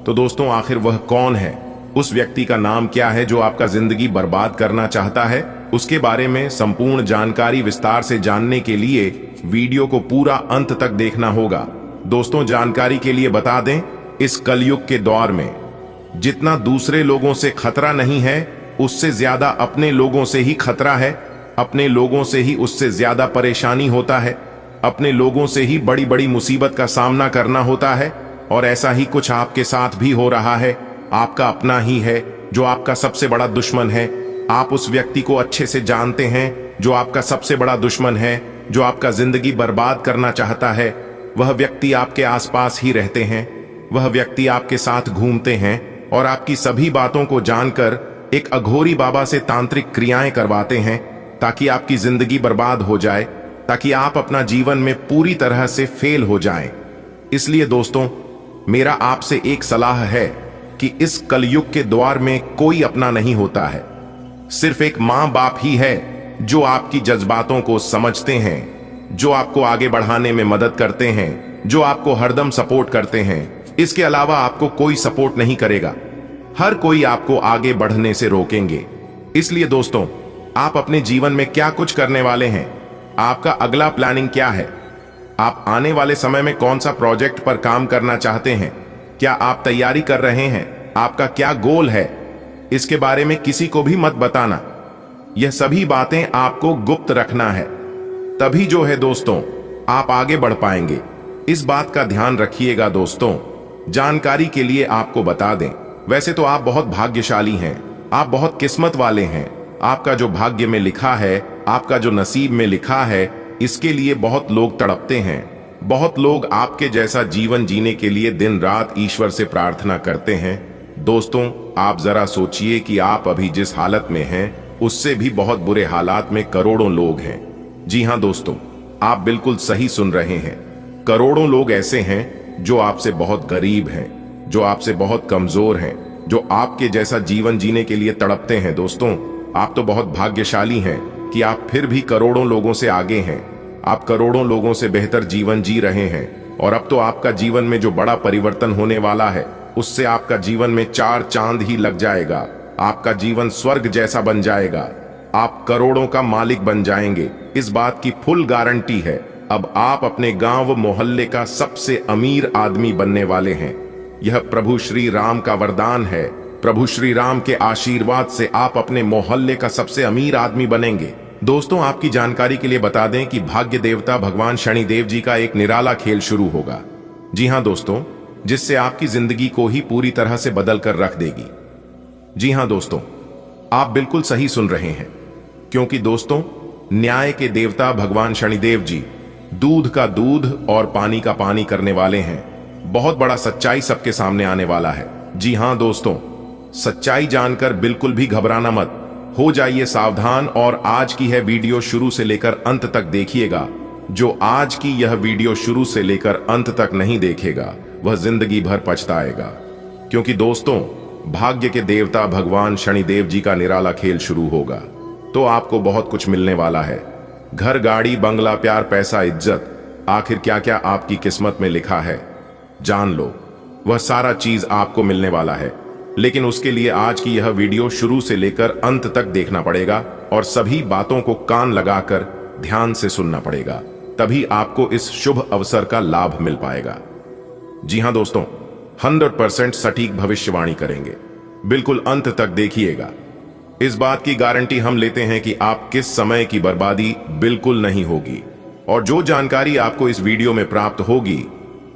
Speaker 1: तो दोस्तों, आखिर वह कौन है? उस व्यक्ति का नाम क्या है जो आपका जिंदगी बर्बाद करना चाहता है? उसके बारे में संपूर्ण जानकारी विस्तार से जानने के लिए वीडियो को पूरा अंत तक देखना होगा। दोस्तों, जानकारी के लिए बता दें, इस कलयुग के दौर में जितना दूसरे लोगों से खतरा नहीं है, उससे ज्यादा अपने लोगों से ही खतरा है। अपने लोगों से ही उससे ज्यादा परेशानी होता है। अपने लोगों से ही बड़ी बड़ी मुसीबत का सामना करना होता है। और ऐसा ही कुछ आपके साथ भी हो रहा है। आपका अपना ही है जो आपका सबसे बड़ा दुश्मन है। आप उस व्यक्ति को अच्छे से जानते हैं जो आपका सबसे बड़ा दुश्मन है, जो आपका जिंदगी बर्बाद करना चाहता है। वह व्यक्ति आपके आसपास ही रहते हैं। वह व्यक्ति आपके साथ घूमते हैं और आपकी सभी बातों को जानकर एक अघोरी बाबा से तांत्रिक क्रियाएं करवाते हैं ताकि आपकी जिंदगी बर्बाद हो जाए, ताकि आप अपना जीवन में पूरी तरह से फेल हो जाएं। इसलिए दोस्तों, मेरा आपसे एक सलाह है कि इस कलयुग के द्वार में कोई अपना नहीं होता है। सिर्फ एक मां बाप ही है जो आपकी जज्बातों को समझते हैं, जो आपको आगे बढ़ाने में मदद करते हैं, जो आपको हरदम सपोर्ट करते हैं। इसके अलावा आपको कोई सपोर्ट नहीं करेगा। हर कोई आपको आगे बढ़ने से रोकेंगे। इसलिए दोस्तों, आप अपने जीवन में क्या कुछ करने वाले हैं? आपका अगला प्लानिंग क्या है? आप आने वाले समय में कौन सा प्रोजेक्ट पर काम करना चाहते हैं? क्या आप तैयारी कर रहे हैं? आपका क्या गोल है? इसके बारे में किसी को भी मत बताना। यह सभी बातें आपको गुप्त रखना है। तभी जो है दोस्तों, आप आगे बढ़ पाएंगे। इस बात का ध्यान रखिएगा दोस्तों। जानकारी के लिए आपको बता दें, वैसे तो आप बहुत भाग्यशाली हैं, आप बहुत किस्मत वाले हैं। आपका जो भाग्य में लिखा है, आपका जो नसीब में लिखा है, इसके लिए बहुत लोग तड़पते हैं। बहुत लोग आपके जैसा जीवन जीने के लिए दिन रात ईश्वर से प्रार्थना करते हैं। दोस्तों, आप जरा सोचिए कि आप अभी जिस हालत में हैं, उससे भी बहुत बुरे हालात में करोड़ों लोग हैं। जी हां दोस्तों, आप बिल्कुल सही सुन रहे हैं। करोड़ों लोग ऐसे हैं जो आपसे बहुत गरीब हैं, जो आपसे बहुत कमजोर हैं, जो आपके जैसा जीवन जीने के लिए तड़पते हैं। दोस्तों, आप तो बहुत भाग्यशाली हैं कि आप फिर भी करोड़ों लोगों से आगे हैं। आप करोड़ों लोगों से बेहतर जीवन जी रहे हैं। और अब तो आपका जीवन में जो बड़ा परिवर्तन होने वाला है, उससे आपका जीवन में 4 चांद ही लग जाएगा। आपका जीवन स्वर्ग जैसा बन जाएगा। आप करोड़ों का मालिक बन जाएंगे, इस बात की फुल गारंटी है। अब आप अपने गांव मोहल्ले का सबसे अमीर आदमी बनने वाले हैं। यह प्रभु श्री राम का वरदान है। प्रभु श्री राम के आशीर्वाद से आप अपने मोहल्ले का सबसे अमीर आदमी बनेंगे। दोस्तों, आपकी जानकारी के लिए बता दें कि भाग्य देवता भगवान शनिदेव जी का एक निराला खेल शुरू होगा। जी हां दोस्तों, जिससे आपकी जिंदगी को ही पूरी तरह से बदल कर रख देगी। जी हां दोस्तों, आप बिल्कुल सही सुन रहे हैं, क्योंकि दोस्तों, न्याय के देवता भगवान शनिदेव जी दूध का दूध और पानी का पानी करने वाले हैं। बहुत बड़ा सच्चाई सबके सामने आने वाला है। जी हां दोस्तों, सच्चाई जानकर बिल्कुल भी घबराना मत, हो जाइए सावधान। और आज की है वीडियो शुरू से लेकर अंत तक देखिएगा। जो आज की यह वीडियो शुरू से लेकर अंत तक नहीं देखेगा, वह जिंदगी भर पछताएगा। क्योंकि दोस्तों, भाग्य के देवता भगवान शनिदेव जी का निराला खेल शुरू होगा, तो आपको बहुत कुछ मिलने वाला है। घर, गाड़ी, बंगला, प्यार, पैसा, इज्जत, आखिर क्या क्या आपकी किस्मत में लिखा है जान लो। वह सारा चीज आपको मिलने वाला है। लेकिन उसके लिए आज की यह वीडियो शुरू से लेकर अंत तक देखना पड़ेगा और सभी बातों को कान लगाकर ध्यान से सुनना पड़ेगा। तभी आपको इस शुभ अवसर का लाभ मिल पाएगा। जी हां दोस्तों, 100% सटीक भविष्यवाणी करेंगे। बिल्कुल अंत तक देखिएगा। इस बात की गारंटी हम लेते हैं कि आप किस समय की बर्बादी बिल्कुल नहीं होगी। और जो जानकारी आपको इस वीडियो में प्राप्त होगी,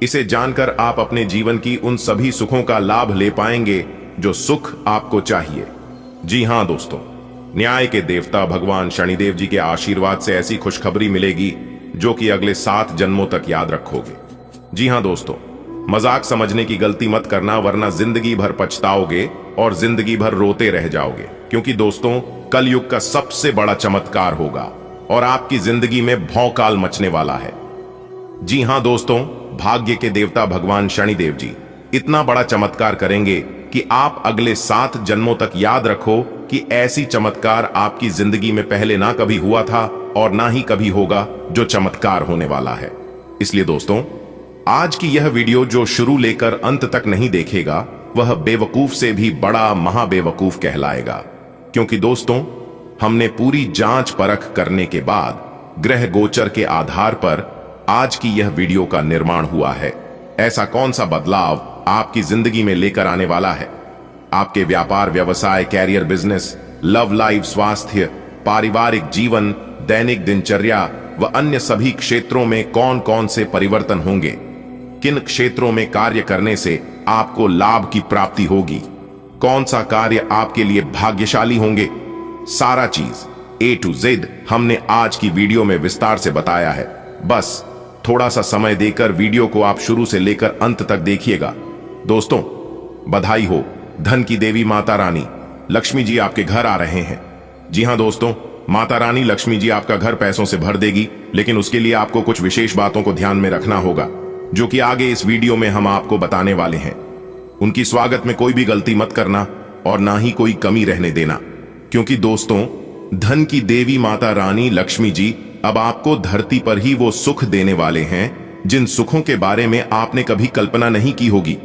Speaker 1: इसे जानकर आप अपने जीवन की उन सभी सुखों का लाभ ले पाएंगे जो सुख आपको चाहिए। जी हां दोस्तों, न्याय के देवता भगवान शनिदेव जी के आशीर्वाद से ऐसी खुशखबरी मिलेगी जो कि अगले 7 जन्मों तक याद रखोगे। जी हां दोस्तों, मजाक समझने की गलती मत करना, वरना जिंदगी भर पछताओगे और जिंदगी भर रोते रह जाओगे। क्योंकि दोस्तों, कलयुग का सबसे बड़ा चमत्कार होगा और आपकी जिंदगी में भौकाल मचने वाला है। जी हां दोस्तों, भाग्य के देवता भगवान शनिदेव जी इतना बड़ा चमत्कार करेंगे कि आप अगले 7 जन्मों तक याद रखो कि ऐसी चमत्कार आपकी जिंदगी में पहले ना कभी हुआ था और ना ही कभी होगा जो चमत्कार होने वाला है। इसलिए दोस्तों, आज की यह वीडियो जो शुरू लेकर अंत तक नहीं देखेगा वह बेवकूफ से भी बड़ा महाबेवकूफ कहलाएगा। क्योंकि दोस्तों, हमने पूरी जांच परख करने के बाद ग्रह गोचर के आधार पर आज की यह वीडियो का निर्माण हुआ है। ऐसा कौन सा बदलाव आपकी जिंदगी में लेकर आने वाला है? आपके व्यापार, व्यवसाय, कैरियर, बिजनेस, लव लाइफ, स्वास्थ्य, पारिवारिक जीवन, दैनिक दिनचर्या व अन्य सभी क्षेत्रों में कौन कौन से परिवर्तन होंगे? किन क्षेत्रों में कार्य करने से आपको लाभ की प्राप्ति होगी? कौन सा कार्य आपके लिए भाग्यशाली होंगे? सारा चीज A to Z हमने आज की वीडियो में विस्तार से बताया है। बस थोड़ा सा समय देकर वीडियो को आप शुरू से लेकर अंत तक देखिएगा। दोस्तों, बधाई हो, धन की देवी माता रानी लक्ष्मी जी आपके घर आ रहे हैं। जी हां दोस्तों, माता रानी लक्ष्मी जी आपका घर पैसों से भर देगी, लेकिन उसके लिए आपको कुछ विशेष बातों को ध्यान में रखना होगा, जो कि आगे इस वीडियो में हम आपको बताने वाले हैं। उनकी स्वागत में कोई भी गलती मत करना और ना ही कोई कमी रहने देना। क्योंकि दोस्तों, धन की देवी माता रानी लक्ष्मी जी अब आपको धरती पर ही वो सुख देने वाले हैं जिन सुखों के बारे में आपने कभी कल्पना नहीं की होगी।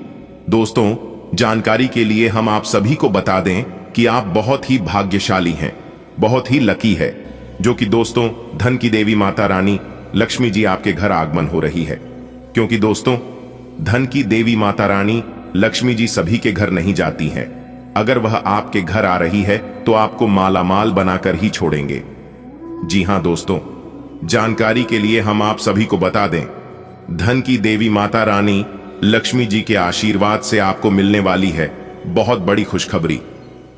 Speaker 1: दोस्तों, जानकारी के लिए हम आप सभी को बता दें कि आप बहुत ही भाग्यशाली हैं, बहुत ही लकी है, जो कि दोस्तों धन की देवी माता रानी लक्ष्मी जी आपके घर आगमन हो रही है। क्योंकि दोस्तों, धन की देवी माता रानी लक्ष्मी जी सभी के घर नहीं जाती हैं। अगर वह आपके घर आ रही है तो आपको मालामाल बनाकर ही छोड़ेंगे। जी हां दोस्तों, जानकारी के लिए हम आप सभी को बता दें, धन की देवी माता रानी लक्ष्मी जी के आशीर्वाद से आपको मिलने वाली है बहुत बड़ी खुशखबरी।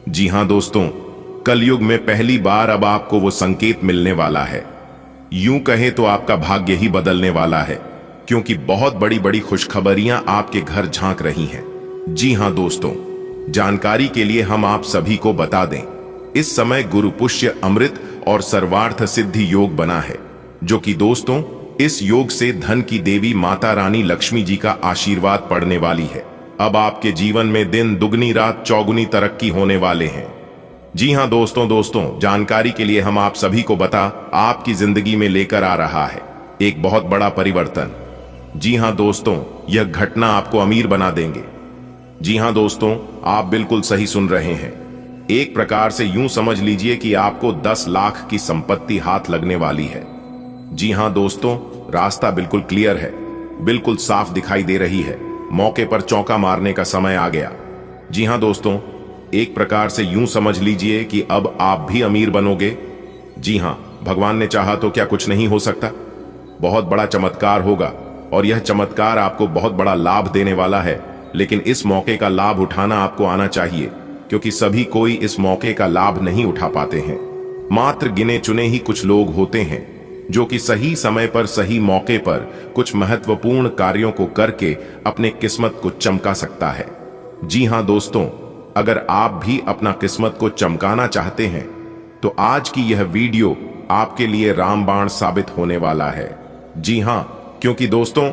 Speaker 1: जी हां दोस्तों, कलयुग में पहली बार अब आपको वो संकेत मिलने वाला है। यूं कहें तो आपका भाग्य ही बदलने वाला है, क्योंकि बहुत बड़ी बड़ी खुशखबरियां आपके घर झांक रही हैं। जी हां दोस्तों, जानकारी के लिए हम आप सभी को बता दें, इस समय गुरु पुष्य अमृत और सर्वार्थ सिद्धि योग बना है, जो कि दोस्तों इस योग से धन की देवी माता रानी लक्ष्मी जी का आशीर्वाद पड़ने वाली है। अब आपके जीवन में दिन दुगनी रात चौगुनी तरक्की होने वाले हैं। जी हां दोस्तों, जानकारी के लिए हम आप सभी को बता आपकी जिंदगी में लेकर आ रहा है एक बहुत बड़ा परिवर्तन। जी हां दोस्तों, यह घटना आपको अमीर बना देंगे। जी हां दोस्तों, आप बिल्कुल सही सुन रहे हैं। एक प्रकार से यूं समझ लीजिए कि आपको 10 लाख की संपत्ति हाथ लगने वाली है। जी हां दोस्तों, रास्ता बिल्कुल क्लियर है, बिल्कुल साफ दिखाई दे रही है। मौके पर चौका मारने का समय आ गया। जी हां दोस्तों, एक प्रकार से यूं समझ लीजिए कि अब आप भी अमीर बनोगे। जी हां, भगवान ने चाहा तो क्या कुछ नहीं हो सकता। बहुत बड़ा चमत्कार होगा और यह चमत्कार आपको बहुत बड़ा लाभ देने वाला है। लेकिन इस मौके का लाभ उठाना आपको आना चाहिए, क्योंकि सभी कोई इस मौके का लाभ नहीं उठा पाते हैं। मात्र गिने चुने ही कुछ लोग होते हैं जो कि सही समय पर सही मौके पर कुछ महत्वपूर्ण कार्यों को करके अपने किस्मत को चमका सकता है। जी हां दोस्तों, अगर आप भी अपना किस्मत को चमकाना चाहते हैं तो आज की यह वीडियो आपके लिए रामबाण साबित होने वाला है। जी हां, क्योंकि दोस्तों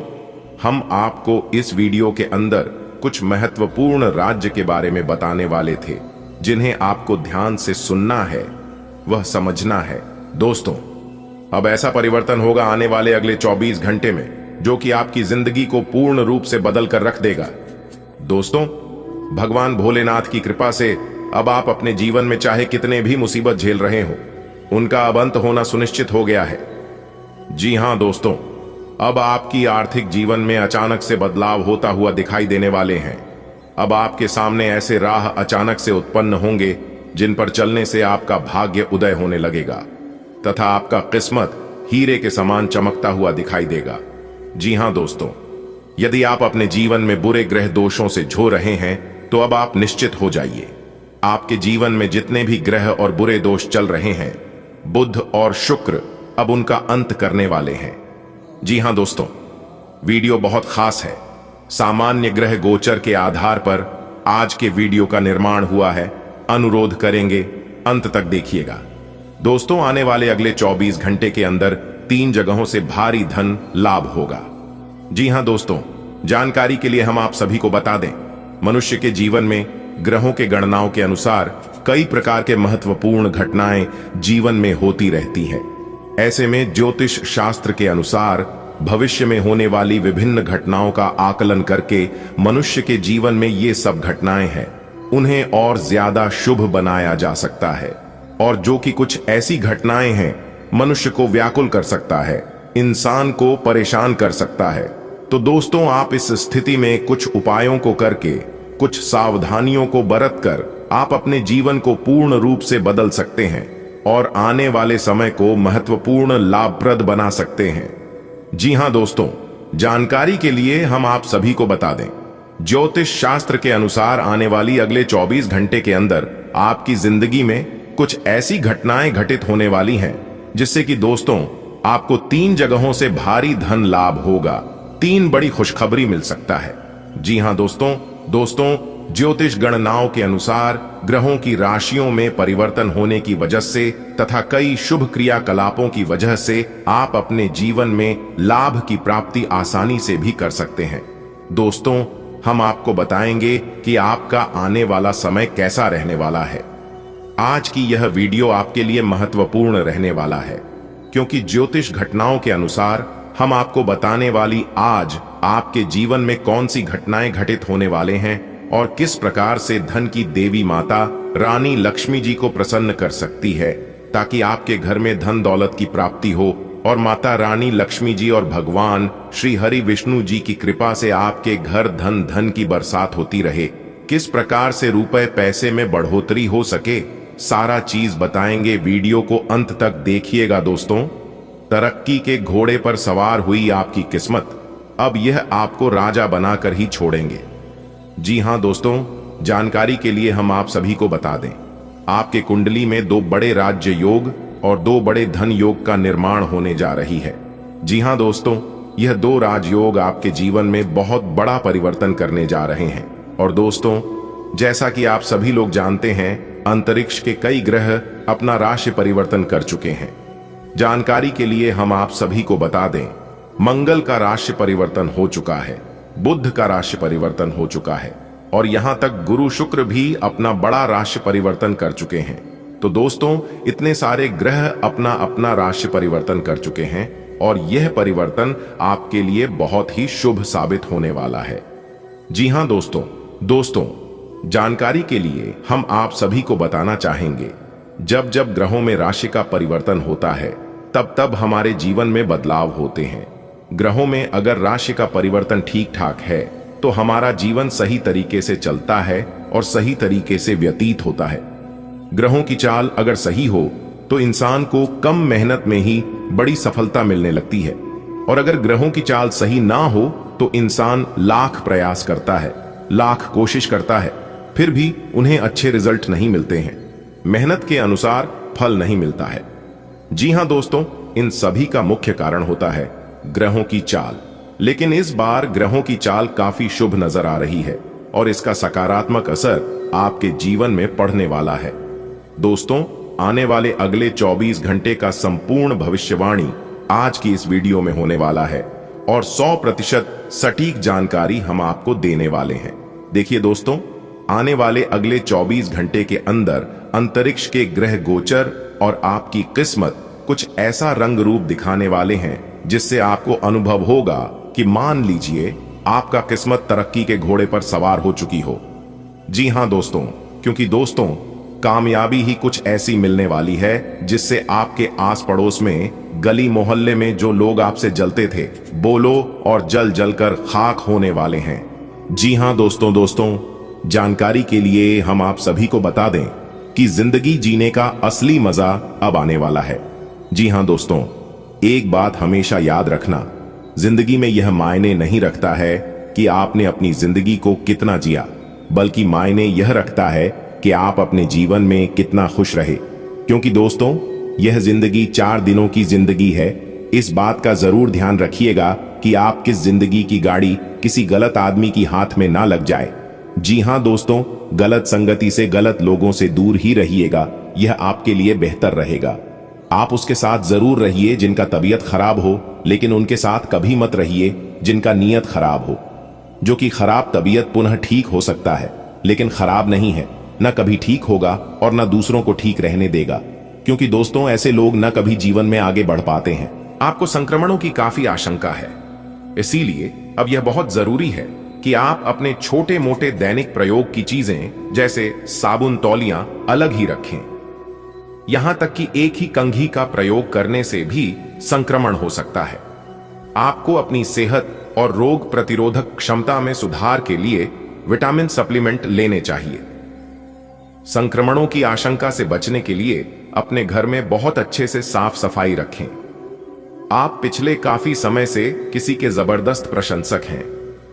Speaker 1: हम आपको इस वीडियो के अंदर कुछ महत्वपूर्ण राज्य के बारे में बताने वाले थे, जिन्हें आपको ध्यान से सुनना है, वह समझना है। दोस्तों, अब ऐसा परिवर्तन होगा आने वाले अगले 24 घंटे में, जो कि आपकी जिंदगी को पूर्ण रूप से बदल कर रख देगा। दोस्तों, भगवान भोलेनाथ की कृपा से अब आप अपने जीवन में चाहे कितने भी मुसीबत झेल रहे हो, उनका अब अंत होना सुनिश्चित हो गया है। जी हां दोस्तों, अब आपकी आर्थिक जीवन में अचानक से बदलाव होता हुआ दिखाई देने वाले हैं। अब आपके सामने ऐसे राह अचानक से उत्पन्न होंगे जिन पर चलने से आपका भाग्य उदय होने लगेगा तथा आपका किस्मत हीरे के समान चमकता हुआ दिखाई देगा। जी हां दोस्तों, यदि आप अपने जीवन में बुरे ग्रह दोषों से झो रहे हैं तो अब आप निश्चित हो जाइए। आपके जीवन में जितने भी ग्रह और बुरे दोष चल रहे हैं, बुध और शुक्र अब उनका अंत करने वाले हैं। जी हां दोस्तों, वीडियो बहुत खास है, सामान्य ग्रह गोचर के आधार पर आज के वीडियो का निर्माण हुआ है। अनुरोध करेंगे अंत तक देखिएगा। दोस्तों, आने वाले अगले 24 घंटे के अंदर 3 जगहों से भारी धन लाभ होगा। जी हां दोस्तों, जानकारी के लिए हम आप सभी को बता दें, मनुष्य के जीवन में ग्रहों के गणनाओं के अनुसार कई प्रकार के महत्वपूर्ण घटनाएं जीवन में होती रहती हैं। ऐसे में ज्योतिष शास्त्र के अनुसार भविष्य में होने वाली विभिन्न घटनाओं का आकलन करके मनुष्य के जीवन में ये सब घटनाएं हैं, उन्हें और ज्यादा शुभ बनाया जा सकता है। और जो कि कुछ ऐसी घटनाएं हैं मनुष्य को व्याकुल कर सकता है, इंसान को परेशान कर सकता है। तो दोस्तों, आप इस स्थिति में कुछ उपायों को करके, कुछ सावधानियों को बरतकर आप अपने जीवन को पूर्ण रूप से बदल सकते हैं और आने वाले समय को महत्वपूर्ण लाभप्रद बना सकते हैं। जी हां दोस्तों, जानकारी के लिए हम आप सभी को बता दें, ज्योतिष शास्त्र के अनुसार आने वाली अगले 24 घंटे के अंदर आपकी जिंदगी में कुछ ऐसी घटनाएं घटित होने वाली हैं जिससे कि दोस्तों आपको 3 जगहों से भारी धन लाभ होगा। 3 बड़ी खुशखबरी मिल सकता है। जी हां दोस्तों, ज्योतिष गणनाओं के अनुसार ग्रहों की राशियों में परिवर्तन होने की वजह से तथा कई शुभ क्रियाकलापों की वजह से आप अपने जीवन में लाभ की प्राप्ति आसानी से भी कर सकते हैं। दोस्तों, हम आपको बताएंगे कि आपका आने वाला समय कैसा रहने वाला है। आज की यह वीडियो आपके लिए महत्वपूर्ण रहने वाला है, क्योंकि ज्योतिष घटनाओं के अनुसार हम आपको बताने वाली आज आपके जीवन में कौन सी घटनाएं घटित होने वाले हैं और किस प्रकार से धन की देवी माता रानी लक्ष्मी जी को प्रसन्न कर सकती है, ताकि आपके घर में धन दौलत की प्राप्ति हो और माता रानी लक्ष्मी जी और भगवान श्री हरि विष्णु जी की कृपा से आपके घर धन की बरसात होती रहे। किस प्रकार से रुपए पैसे में बढ़ोतरी हो सके, सारा चीज बताएंगे। वीडियो को अंत तक देखिएगा दोस्तों। तरक्की के घोड़े पर सवार हुई आपकी किस्मत, अब यह आपको राजा बनाकर ही छोड़ेंगे। जी हां दोस्तों, जानकारी के लिए हम आप सभी को बता दें, आपके कुंडली में 2 बड़े राज्य योग और 2 बड़े धन योग का निर्माण होने जा रही है। जी हां दोस्तों, यह 2 राजयोग आपके जीवन में बहुत बड़ा परिवर्तन करने जा रहे हैं। और दोस्तों, जैसा कि आप सभी लोग जानते हैं, अंतरिक्ष के कई ग्रह अपना राशि परिवर्तन कर चुके हैं। जानकारी के लिए हम आप सभी को बता दें, मंगल का राशि परिवर्तन हो चुका है, बुध का राशि परिवर्तन हो चुका है और यहां तक गुरु शुक्र भी अपना बड़ा राशि परिवर्तन कर चुके हैं। तो दोस्तों, इतने सारे ग्रह अपना अपना राशि परिवर्तन कर चुके हैं और यह परिवर्तन आपके लिए बहुत ही शुभ साबित होने वाला है। जी हां दोस्तों, जानकारी के लिए हम आप सभी को बताना चाहेंगे, जब जब ग्रहों में राशि का परिवर्तन होता है तब तब हमारे जीवन में बदलाव होते हैं। ग्रहों में अगर राशि का परिवर्तन ठीक ठाक है तो हमारा जीवन सही तरीके से चलता है और सही तरीके से व्यतीत होता है। ग्रहों की चाल अगर सही हो तो इंसान को कम मेहनत में ही बड़ी सफलता मिलने लगती है, और अगर ग्रहों की चाल सही ना हो तो इंसान लाख प्रयास करता है, लाख कोशिश करता है, फिर भी उन्हें अच्छे रिजल्ट नहीं मिलते हैं, मेहनत के अनुसार फल नहीं मिलता है। जी हां दोस्तों, इन सभी का मुख्य कारण होता है ग्रहों की चाल। लेकिन इस बार ग्रहों की चाल काफी शुभ नजर आ रही है और इसका सकारात्मक असर आपके जीवन में पड़ने वाला है। दोस्तों, आने वाले अगले 24 घंटे का संपूर्ण भविष्यवाणी आज की इस वीडियो में होने वाला है और 100% सटीक जानकारी हम आपको देने वाले हैं। देखिए दोस्तों, आने वाले अगले 24 घंटे के अंदर अंतरिक्ष के ग्रह गोचर और आपकी किस्मत कुछ ऐसा रंग रूप दिखाने वाले हैं जिससे आपको अनुभव होगा कि मान लीजिए आपका किस्मत तरक्की के घोड़े पर सवार हो चुकी हो। जी हां दोस्तों, क्योंकि दोस्तों, कामयाबी ही कुछ ऐसी मिलने वाली है जिससे आपके आस पड़ोस में, गली मोहल्ले में जो लोग आपसे जलते थे, बोलो और जल जलकर खाक होने वाले हैं। जी हां दोस्तों, जानकारी के लिए हम आप सभी को बता दें कि जिंदगी जीने का असली मजा अब आने वाला है। जी हां दोस्तों, एक बात हमेशा याद रखना, जिंदगी में यह मायने नहीं रखता है कि आपने अपनी जिंदगी को कितना जिया, बल्कि मायने यह रखता है कि आप अपने जीवन में कितना खुश रहे। क्योंकि दोस्तों, यह जिंदगी 4 दिनों की जिंदगी है। इस बात का जरूर ध्यान रखिएगा कि आप किस जिंदगी की गाड़ी किसी गलत आदमी की हाथ में ना लग जाए। जी हां दोस्तों, गलत संगति से, गलत लोगों से दूर ही रहिएगा, यह आपके लिए बेहतर रहेगा। आप उसके साथ जरूर रहिए जिनका तबीयत खराब हो, लेकिन उनके साथ कभी मत रहिए जिनका नीयत खराब हो। जो कि खराब तबीयत पुनः ठीक हो सकता है, लेकिन खराब नहीं है, न कभी ठीक होगा और न दूसरों को ठीक रहने देगा। क्योंकि दोस्तों, ऐसे लोग न कभी जीवन में आगे बढ़ पाते हैं। आपको संक्रमणों की काफी आशंका है, इसीलिए अब यह बहुत जरूरी है कि आप अपने छोटे मोटे दैनिक प्रयोग की चीजें जैसे साबुन, तौलियां अलग ही रखें। यहां तक कि एक ही कंघी का प्रयोग करने से भी संक्रमण हो सकता है। आपको अपनी सेहत और रोग प्रतिरोधक क्षमता में सुधार के लिए विटामिन सप्लीमेंट लेने चाहिए। संक्रमणों की आशंका से बचने के लिए अपने घर में बहुत अच्छे से साफ सफाई रखें। आप पिछले काफी समय से किसी के जबरदस्त प्रशंसक हैं,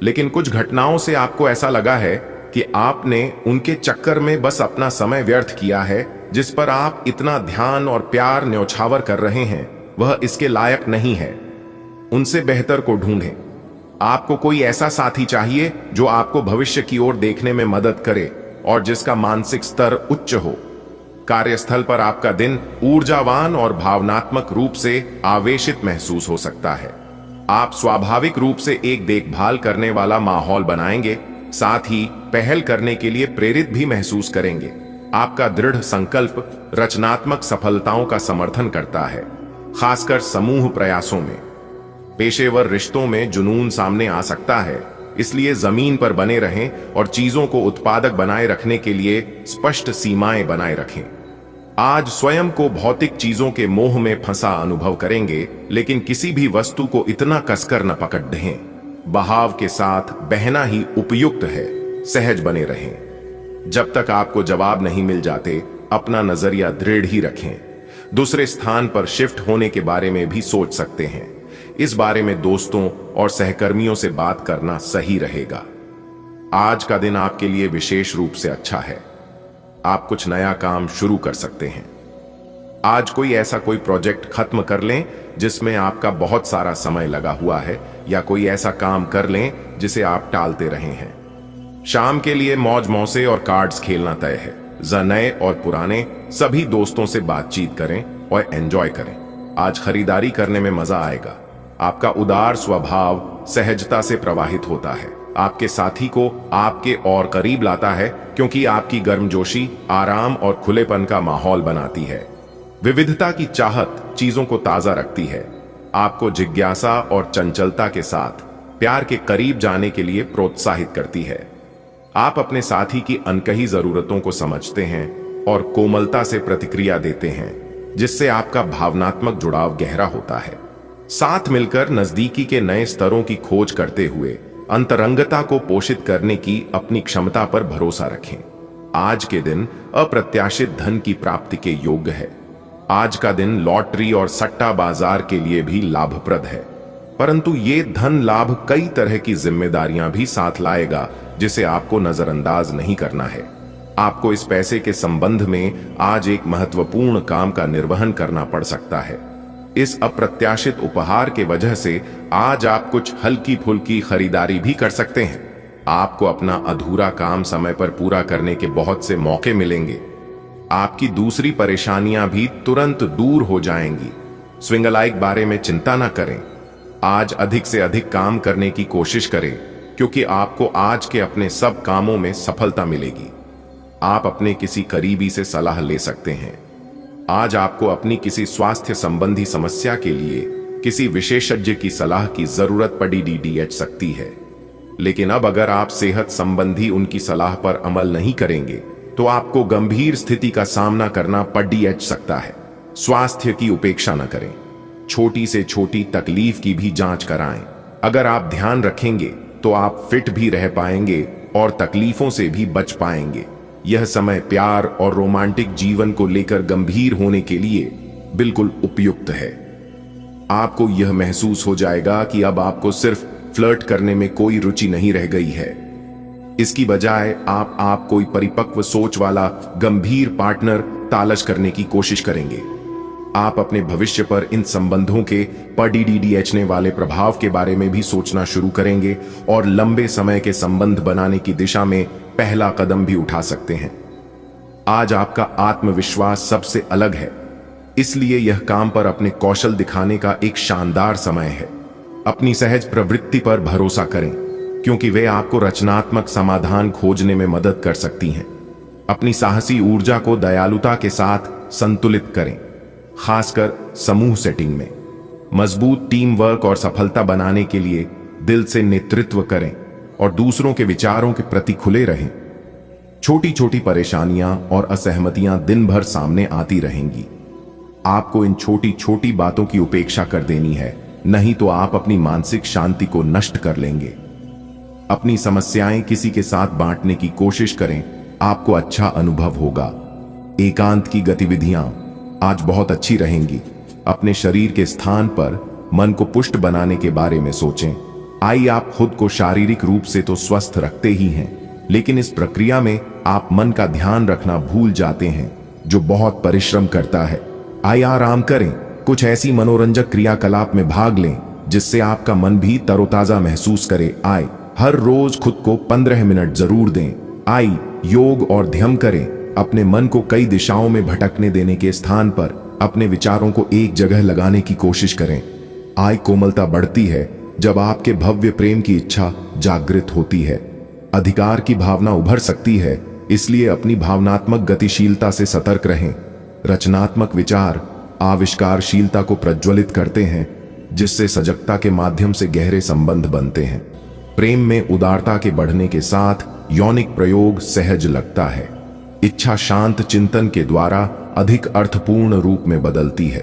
Speaker 1: लेकिन कुछ घटनाओं से आपको ऐसा लगा है कि आपने उनके चक्कर में बस अपना समय व्यर्थ किया है। जिस पर आप इतना ध्यान और प्यार न्यौछावर कर रहे हैं, वह इसके लायक नहीं है। उनसे बेहतर को ढूंढें। आपको कोई ऐसा साथी चाहिए जो आपको भविष्य की ओर देखने में मदद करे और जिसका मानसिक स्तर उच्च हो। कार्यस्थल पर आपका दिन ऊर्जावान और भावनात्मक रूप से आवेशित महसूस हो सकता है। आप स्वाभाविक रूप से एक देखभाल करने वाला माहौल बनाएंगे, साथ ही पहल करने के लिए प्रेरित भी महसूस करेंगे। आपका दृढ़ संकल्प रचनात्मक सफलताओं का समर्थन करता है, खासकर समूह प्रयासों में। पेशेवर रिश्तों में जुनून सामने आ सकता है, इसलिए जमीन पर बने रहें और चीजों को उत्पादक बनाए रखने के लिए स्पष्ट सीमाएं बनाए रखें। आज स्वयं को भौतिक चीजों के मोह में फंसा अनुभव करेंगे, लेकिन किसी भी वस्तु को इतना कसकर न पकड़ दें। बहाव के साथ बहना ही उपयुक्त है। सहज बने रहें। जब तक आपको जवाब नहीं मिल जाते, अपना नजरिया दृढ़ ही रखें। दूसरे स्थान पर शिफ्ट होने के बारे में भी सोच सकते हैं। इस बारे में दोस्तों और सहकर्मियों से बात करना सही रहेगा। आज का दिन आपके लिए विशेष रूप से अच्छा है। आप कुछ नया काम शुरू कर सकते हैं। आज कोई प्रोजेक्ट खत्म कर लें जिसमें आपका बहुत सारा समय लगा हुआ है, या कोई ऐसा काम कर लें जिसे आप टालते रहे हैं। शाम के लिए मौज मौसे और कार्ड्स खेलना तय है। नए और पुराने सभी दोस्तों से बातचीत करें और एंजॉय करें। आज खरीदारी करने में मजा आएगा। आपका उदार स्वभाव सहजता से प्रवाहित होता है, आपके साथी को आपके और करीब लाता है, क्योंकि आपकी गर्मजोशी आराम और खुलेपन का माहौल बनाती है। विविधता की चाहत चीजों को ताजा रखती है, आपको जिज्ञासा और चंचलता के साथ प्यार के करीब जाने के लिए प्रोत्साहित करती है। आप अपने साथी की अनकही जरूरतों को समझते हैं और कोमलता से प्रतिक्रिया देते हैं, जिससे आपका भावनात्मक जुड़ाव गहरा होता है। साथ मिलकर नजदीकी के नए स्तरों की खोज करते हुए अंतरंगता को पोषित करने की अपनी क्षमता पर भरोसा रखें। आज के दिन अप्रत्याशित धन की प्राप्ति के योग्य है। आज का दिन लॉटरी और सट्टा बाजार के लिए भी लाभप्रद है, परंतु ये धन लाभ कई तरह की जिम्मेदारियां भी साथ लाएगा, जिसे आपको नजरअंदाज नहीं करना है। आपको इस पैसे के संबंध में आज एक महत्वपूर्ण काम का निर्वहन करना पड़ सकता है। इस अप्रत्याशित उपहार के वजह से आज आप कुछ हल्की फुल्की खरीदारी भी कर सकते हैं। आपको अपना अधूरा काम समय पर पूरा करने के बहुत से मौके मिलेंगे। आपकी दूसरी परेशानियां भी तुरंत दूर हो जाएंगी। स्विंगलाइक बारे में चिंता न करें। आज अधिक से अधिक काम करने की कोशिश करें, क्योंकि आपको आज के अपने सब कामों में सफलता मिलेगी। आप अपने किसी करीबी से सलाह ले सकते हैं। आज आपको अपनी किसी स्वास्थ्य संबंधी समस्या के लिए किसी विशेषज्ञ की सलाह की जरूरत पड़ सकती है, लेकिन अब अगर आप सेहत संबंधी उनकी सलाह पर अमल नहीं करेंगे तो आपको गंभीर स्थिति का सामना करना पड़ सकता है। स्वास्थ्य की उपेक्षा न करें। छोटी से छोटी तकलीफ की भी जांच कराएं। अगर आप ध्यान रखेंगे तो आप फिट भी रह पाएंगे और तकलीफों से भी बच पाएंगे। यह समय प्यार और रोमांटिक जीवन को लेकर गंभीर होने के लिए बिल्कुल उपयुक्त है। आपको यह महसूस हो जाएगा कि अब आपको सिर्फ फ्लर्ट करने में कोई रुचि नहीं रह गई है। इसकी बजाय आप कोई परिपक्व सोच वाला गंभीर पार्टनर तलाश करने की कोशिश करेंगे। आप अपने भविष्य पर इन संबंधों के पड़ने वाले प्रभाव के बारे में भी सोचना शुरू करेंगे और लंबे समय के संबंध बनाने की दिशा में पहला कदम भी उठा सकते हैं। आज आपका आत्मविश्वास सबसे अलग है, इसलिए यह काम पर अपने कौशल दिखाने का एक शानदार समय है। अपनी सहज प्रवृत्ति पर भरोसा करें, क्योंकि वे आपको रचनात्मक समाधान खोजने में मदद कर सकती हैं। अपनी साहसी ऊर्जा को दयालुता के साथ संतुलित करें, खासकर समूह सेटिंग में। मजबूत टीम वर्क और सफलता बनाने के लिए दिल से नेतृत्व करें और दूसरों के विचारों के प्रति खुले रहें। छोटी छोटी परेशानियां और असहमतियां दिन भर सामने आती रहेंगी। आपको इन छोटी छोटी बातों की उपेक्षा कर देनी है, नहीं तो आप अपनी मानसिक शांति को नष्ट कर लेंगे। अपनी समस्याएं किसी के साथ बांटने की कोशिश करें, आपको अच्छा अनुभव होगा। एकांत की गतिविधियां आज बहुत अच्छी रहेंगी। अपने शरीर के स्थान पर मन को पुष्ट बनाने के बारे में सोचें। आइए, आप खुद को शारीरिक रूप से तो स्वस्थ रखते ही हैं, लेकिन इस प्रक्रिया में आप मन का ध्यान रखना भूल जाते हैं, जो बहुत परिश्रम करता है। आइए आराम करें, कुछ ऐसी मनोरंजक क्रियाकलाप में भाग लें जिससे आपका मन भी तरोताजा महसूस करे। आइए हर रोज खुद को 15 मिनट जरूर दें। आइए योग और ध्यान करें। अपने मन को कई दिशाओं में भटकने देने के स्थान पर अपने विचारों को एक जगह लगाने की कोशिश करें। आय कोमलता बढ़ती है जब आपके भव्य प्रेम की इच्छा जागृत होती है। अधिकार की भावना उभर सकती है, इसलिए अपनी भावनात्मक गतिशीलता से सतर्क रहें। रचनात्मक विचार आविष्कारशीलता को प्रज्वलित करते हैं, जिससे सजगता के माध्यम से गहरे संबंध बनते हैं। प्रेम में उदारता के बढ़ने के साथ यौनिक प्रयोग सहज लगता है। इच्छा शांत चिंतन के द्वारा अधिक अर्थपूर्ण रूप में बदलती है।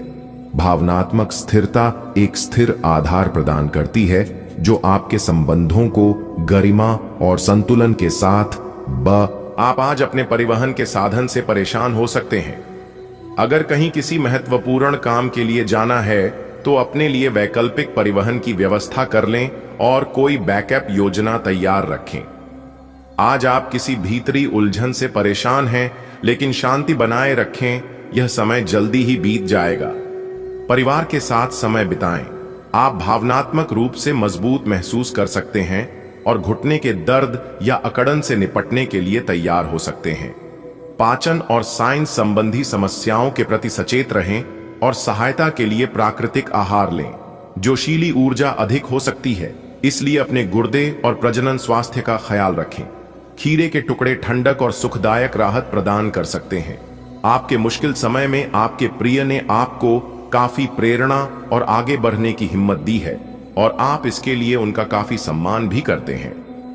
Speaker 1: भावनात्मक स्थिरता एक स्थिर आधार प्रदान करती है, जो आपके संबंधों को गरिमा और संतुलन के साथ आप आज अपने परिवहन के साधन से परेशान हो सकते हैं। अगर कहीं किसी महत्वपूर्ण काम के लिए जाना है तो अपने लिए वैकल्पिक परिवहन की व्यवस्था कर लें और कोई बैकअप योजना तैयार रखें। आज आप किसी भीतरी उलझन से परेशान हैं, लेकिन शांति बनाए रखें, यह समय जल्दी ही बीत जाएगा। परिवार के साथ समय बिताएं। आप भावनात्मक रूप से मजबूत महसूस कर सकते हैं और घुटने के दर्द या अकड़न से निपटने के लिए तैयार हो सकते हैं। पाचन और साइंस संबंधी समस्याओं के प्रति सचेत रहें और सहायता के लिए प्राकृतिक आहार लें। जोशीली ऊर्जा अधिक हो सकती है, इसलिए अपने गुर्दे और प्रजनन स्वास्थ्य का ख्याल रखें। खीरे के टुकड़े ठंडक और सुखदायक राहत प्रदान कर सकते हैं। आपके मुश्किल समय में आपके प्रिय ने आपको काफी प्रेरणा और आगे बढ़ने की हिम्मत दी है और आप इसके लिए उनका काफी सम्मान भी करते हैं।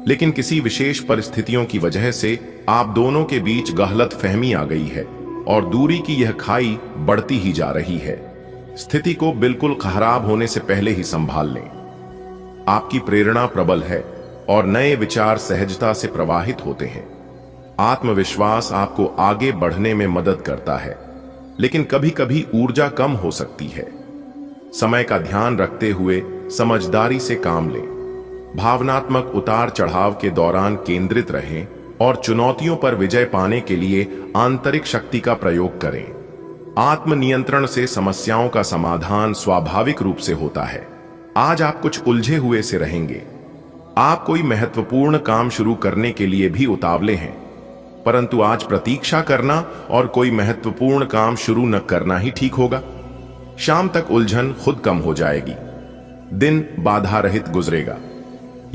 Speaker 1: लेकिन किसी विशेष परिस्थितियों की वजह से आप दोनों के बीच गलतफहमी आ गई है और दूरी की यह खाई बढ़ती ही जा रही है। स्थिति को बिल्कुल खराब होने से पहले ही संभाल लें। आपकी प्रेरणा प्रबल है और नए विचार सहजता से प्रवाहित होते हैं। आत्मविश्वास आपको आगे बढ़ने में मदद करता है, लेकिन कभी कभी ऊर्जा कम हो सकती है। समय का ध्यान रखते हुए समझदारी से काम लें। भावनात्मक उतार चढ़ाव के दौरान केंद्रित रहें और चुनौतियों पर विजय पाने के लिए आंतरिक शक्ति का प्रयोग करें। आत्मनियंत्रण से समस्याओं का समाधान स्वाभाविक रूप से होता है। आज आप कुछ उलझे हुए से रहेंगे। आप कोई महत्वपूर्ण काम शुरू करने के लिए भी उतावले हैं, परंतु आज प्रतीक्षा करना और कोई महत्वपूर्ण काम शुरू न करना ही ठीक होगा। शाम तक उलझन खुद कम हो जाएगी। दिन बाधा रहित गुजरेगा।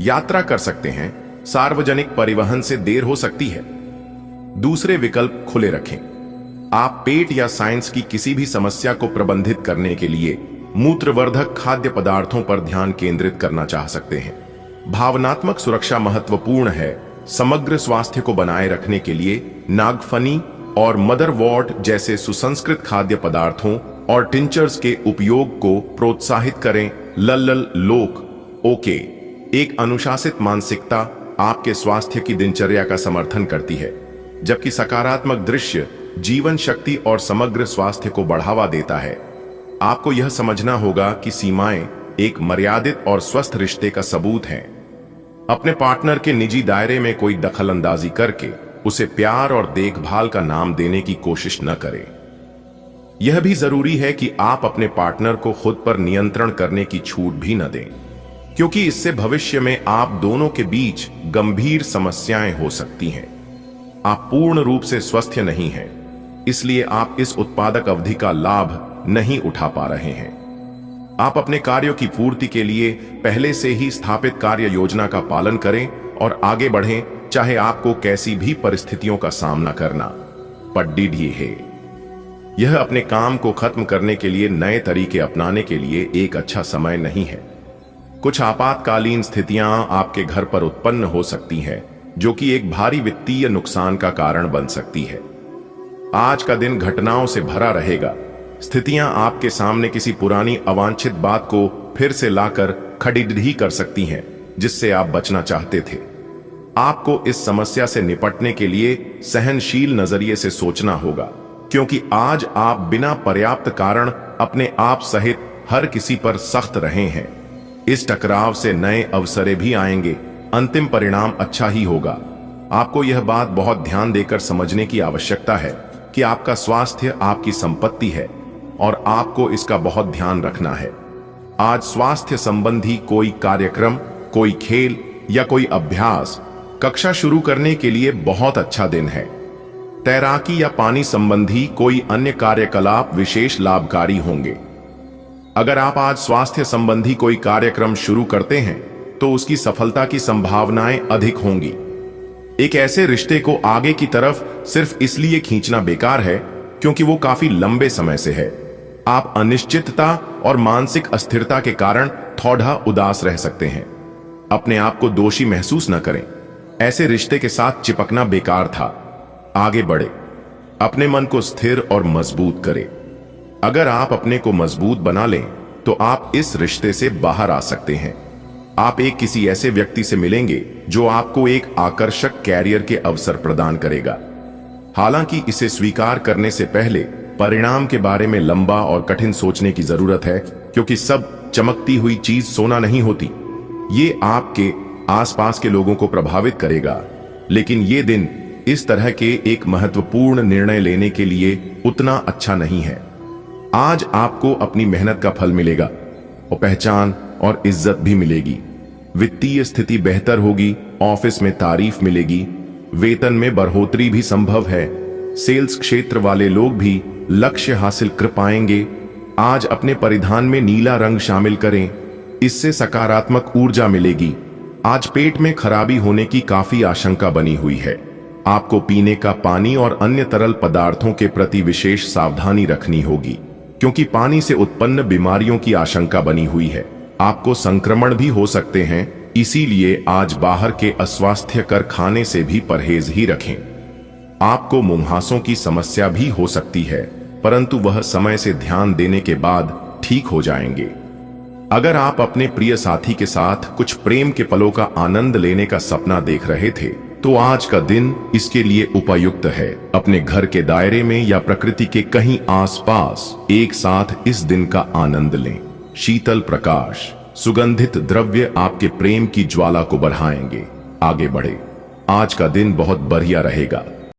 Speaker 1: यात्रा कर सकते हैं। सार्वजनिक परिवहन से देर हो सकती है। दूसरे विकल्प खुले रखें। आप पेट या साइंस की किसी भी समस्या को प्रबंधित करने के लिए मूत्रवर्धक खाद्य पदार्थों पर ध्यान केंद्रित करना चाह सकते हैं। भावनात्मक सुरक्षा महत्वपूर्ण है। समग्र स्वास्थ्य को बनाए रखने के लिए नागफनी और मदरवॉर्ट जैसे सुसंस्कृत खाद्य पदार्थों और टिंचर्स के उपयोग को प्रोत्साहित करें। लल्लल लोक ओके, एक अनुशासित मानसिकता आपके स्वास्थ्य की दिनचर्या का समर्थन करती है, जबकि सकारात्मक दृश्य जीवन शक्ति और समग्र स्वास्थ्य को बढ़ावा देता है। आपको यह समझना होगा कि सीमाएं एक मर्यादित और स्वस्थ रिश्ते का सबूत हैं। अपने पार्टनर के निजी दायरे में कोई दखलंदाजी करके उसे प्यार और देखभाल का नाम देने की कोशिश न करें। यह भी जरूरी है कि आप अपने पार्टनर को खुद पर नियंत्रण करने की छूट भी न दें, क्योंकि इससे भविष्य में आप दोनों के बीच गंभीर समस्याएं हो सकती हैं। आप पूर्ण रूप से स्वस्थ नहीं हैं, इसलिए आप इस उत्पादक अवधि का लाभ नहीं उठा पा रहे हैं। आप अपने कार्यों की पूर्ति के लिए पहले से ही स्थापित कार्य योजना का पालन करें और आगे बढ़ें, चाहे आपको कैसी भी परिस्थितियों का सामना करना पड़े है। यह अपने काम को खत्म करने के लिए नए तरीके अपनाने के लिए एक अच्छा समय नहीं है। कुछ आपातकालीन स्थितियां आपके घर पर उत्पन्न हो सकती हैं, जो कि एक भारी वित्तीय नुकसान का कारण बन सकती है। आज का दिन घटनाओं से भरा रहेगा। स्थितियां आपके सामने किसी पुरानी अवांछित बात को फिर से लाकर खड़ी कर सकती हैं, जिससे आप बचना चाहते थे। आपको इस समस्या से निपटने के लिए सहनशील नजरिए से सोचना होगा, क्योंकि आज आप बिना पर्याप्त कारण अपने आप सहित हर किसी पर सख्त रहे हैं। इस टकराव से नए अवसर भी आएंगे, अंतिम परिणाम अच्छा ही होगा। आपको यह बात बहुत ध्यान देकर समझने की आवश्यकता है कि आपका स्वास्थ्य आपकी संपत्ति है और आपको इसका बहुत ध्यान रखना है। आज स्वास्थ्य संबंधी कोई कार्यक्रम, कोई खेल या कोई अभ्यास कक्षा शुरू करने के लिए बहुत अच्छा दिन है। तैराकी या पानी संबंधी कोई अन्य कार्यकलाप विशेष लाभकारी होंगे। अगर आप आज स्वास्थ्य संबंधी कोई कार्यक्रम शुरू करते हैं तो उसकी सफलता की संभावनाएं अधिक होंगी। एक ऐसे रिश्ते को आगे की तरफ सिर्फ इसलिए खींचना बेकार है क्योंकि वो काफी लंबे समय से है। आप अनिश्चितता और मानसिक अस्थिरता के कारण थोड़ा उदास रह सकते हैं। अपने आप को दोषी महसूस न करें। ऐसे रिश्ते के साथ चिपकना बेकार था। आगे बढ़े, अपने मन को स्थिर और मजबूत करें। अगर आप अपने को मजबूत बना लें तो आप इस रिश्ते से बाहर आ सकते हैं। आप एक किसी ऐसे व्यक्ति से मिलेंगे जो आपको एक आकर्षक कैरियर के अवसर प्रदान करेगा। हालांकि इसे स्वीकार करने से पहले परिणाम के बारे में लंबा और कठिन सोचने की जरूरत है, क्योंकि सब चमकती हुई चीज सोना नहीं होती। ये आपके आसपास के लोगों को प्रभावित करेगा, लेकिन ये दिन इस तरह के एक महत्वपूर्ण निर्णय लेने के लिए उतना अच्छा नहीं है। आज आपको अपनी मेहनत का फल मिलेगा और पहचान और इज्जत भी मिलेगी। वित्तीय स्थिति बेहतर होगी, ऑफिस में तारीफ मिलेगी, वेतन में बढ़ोतरी भी संभव है। सेल्स क्षेत्र वाले लोग भी लक्ष्य हासिल कर पाएंगे। आज अपने परिधान में नीला रंग शामिल करें, इससे सकारात्मक ऊर्जा मिलेगी। आज पेट में खराबी होने की काफी आशंका बनी हुई है। आपको पीने का पानी और अन्य तरल पदार्थों के प्रति विशेष सावधानी रखनी होगी, क्योंकि पानी से उत्पन्न बीमारियों की आशंका बनी हुई है। आपको संक्रमण भी हो सकते हैं, इसीलिए आज बाहर के अस्वास्थ्यकर खाने से भी परहेज ही रखें। आपको मुंहासों की समस्या भी हो सकती है, परंतु वह समय से ध्यान देने के बाद ठीक हो जाएंगे। अगर आप अपने प्रिय साथी के साथ कुछ प्रेम के पलों का आनंद लेने का सपना देख रहे थे, तो आज का दिन इसके लिए उपयुक्त है। अपने घर के दायरे में या प्रकृति के कहीं आसपास एक साथ इस दिन का आनंद लें। शीतल प्रकाश, सुगंधित द्रव्य आपके प्रेम की ज्वाला को बढ़ाएंगे। आगे बढ़े, आज का दिन बहुत बढ़िया रहेगा।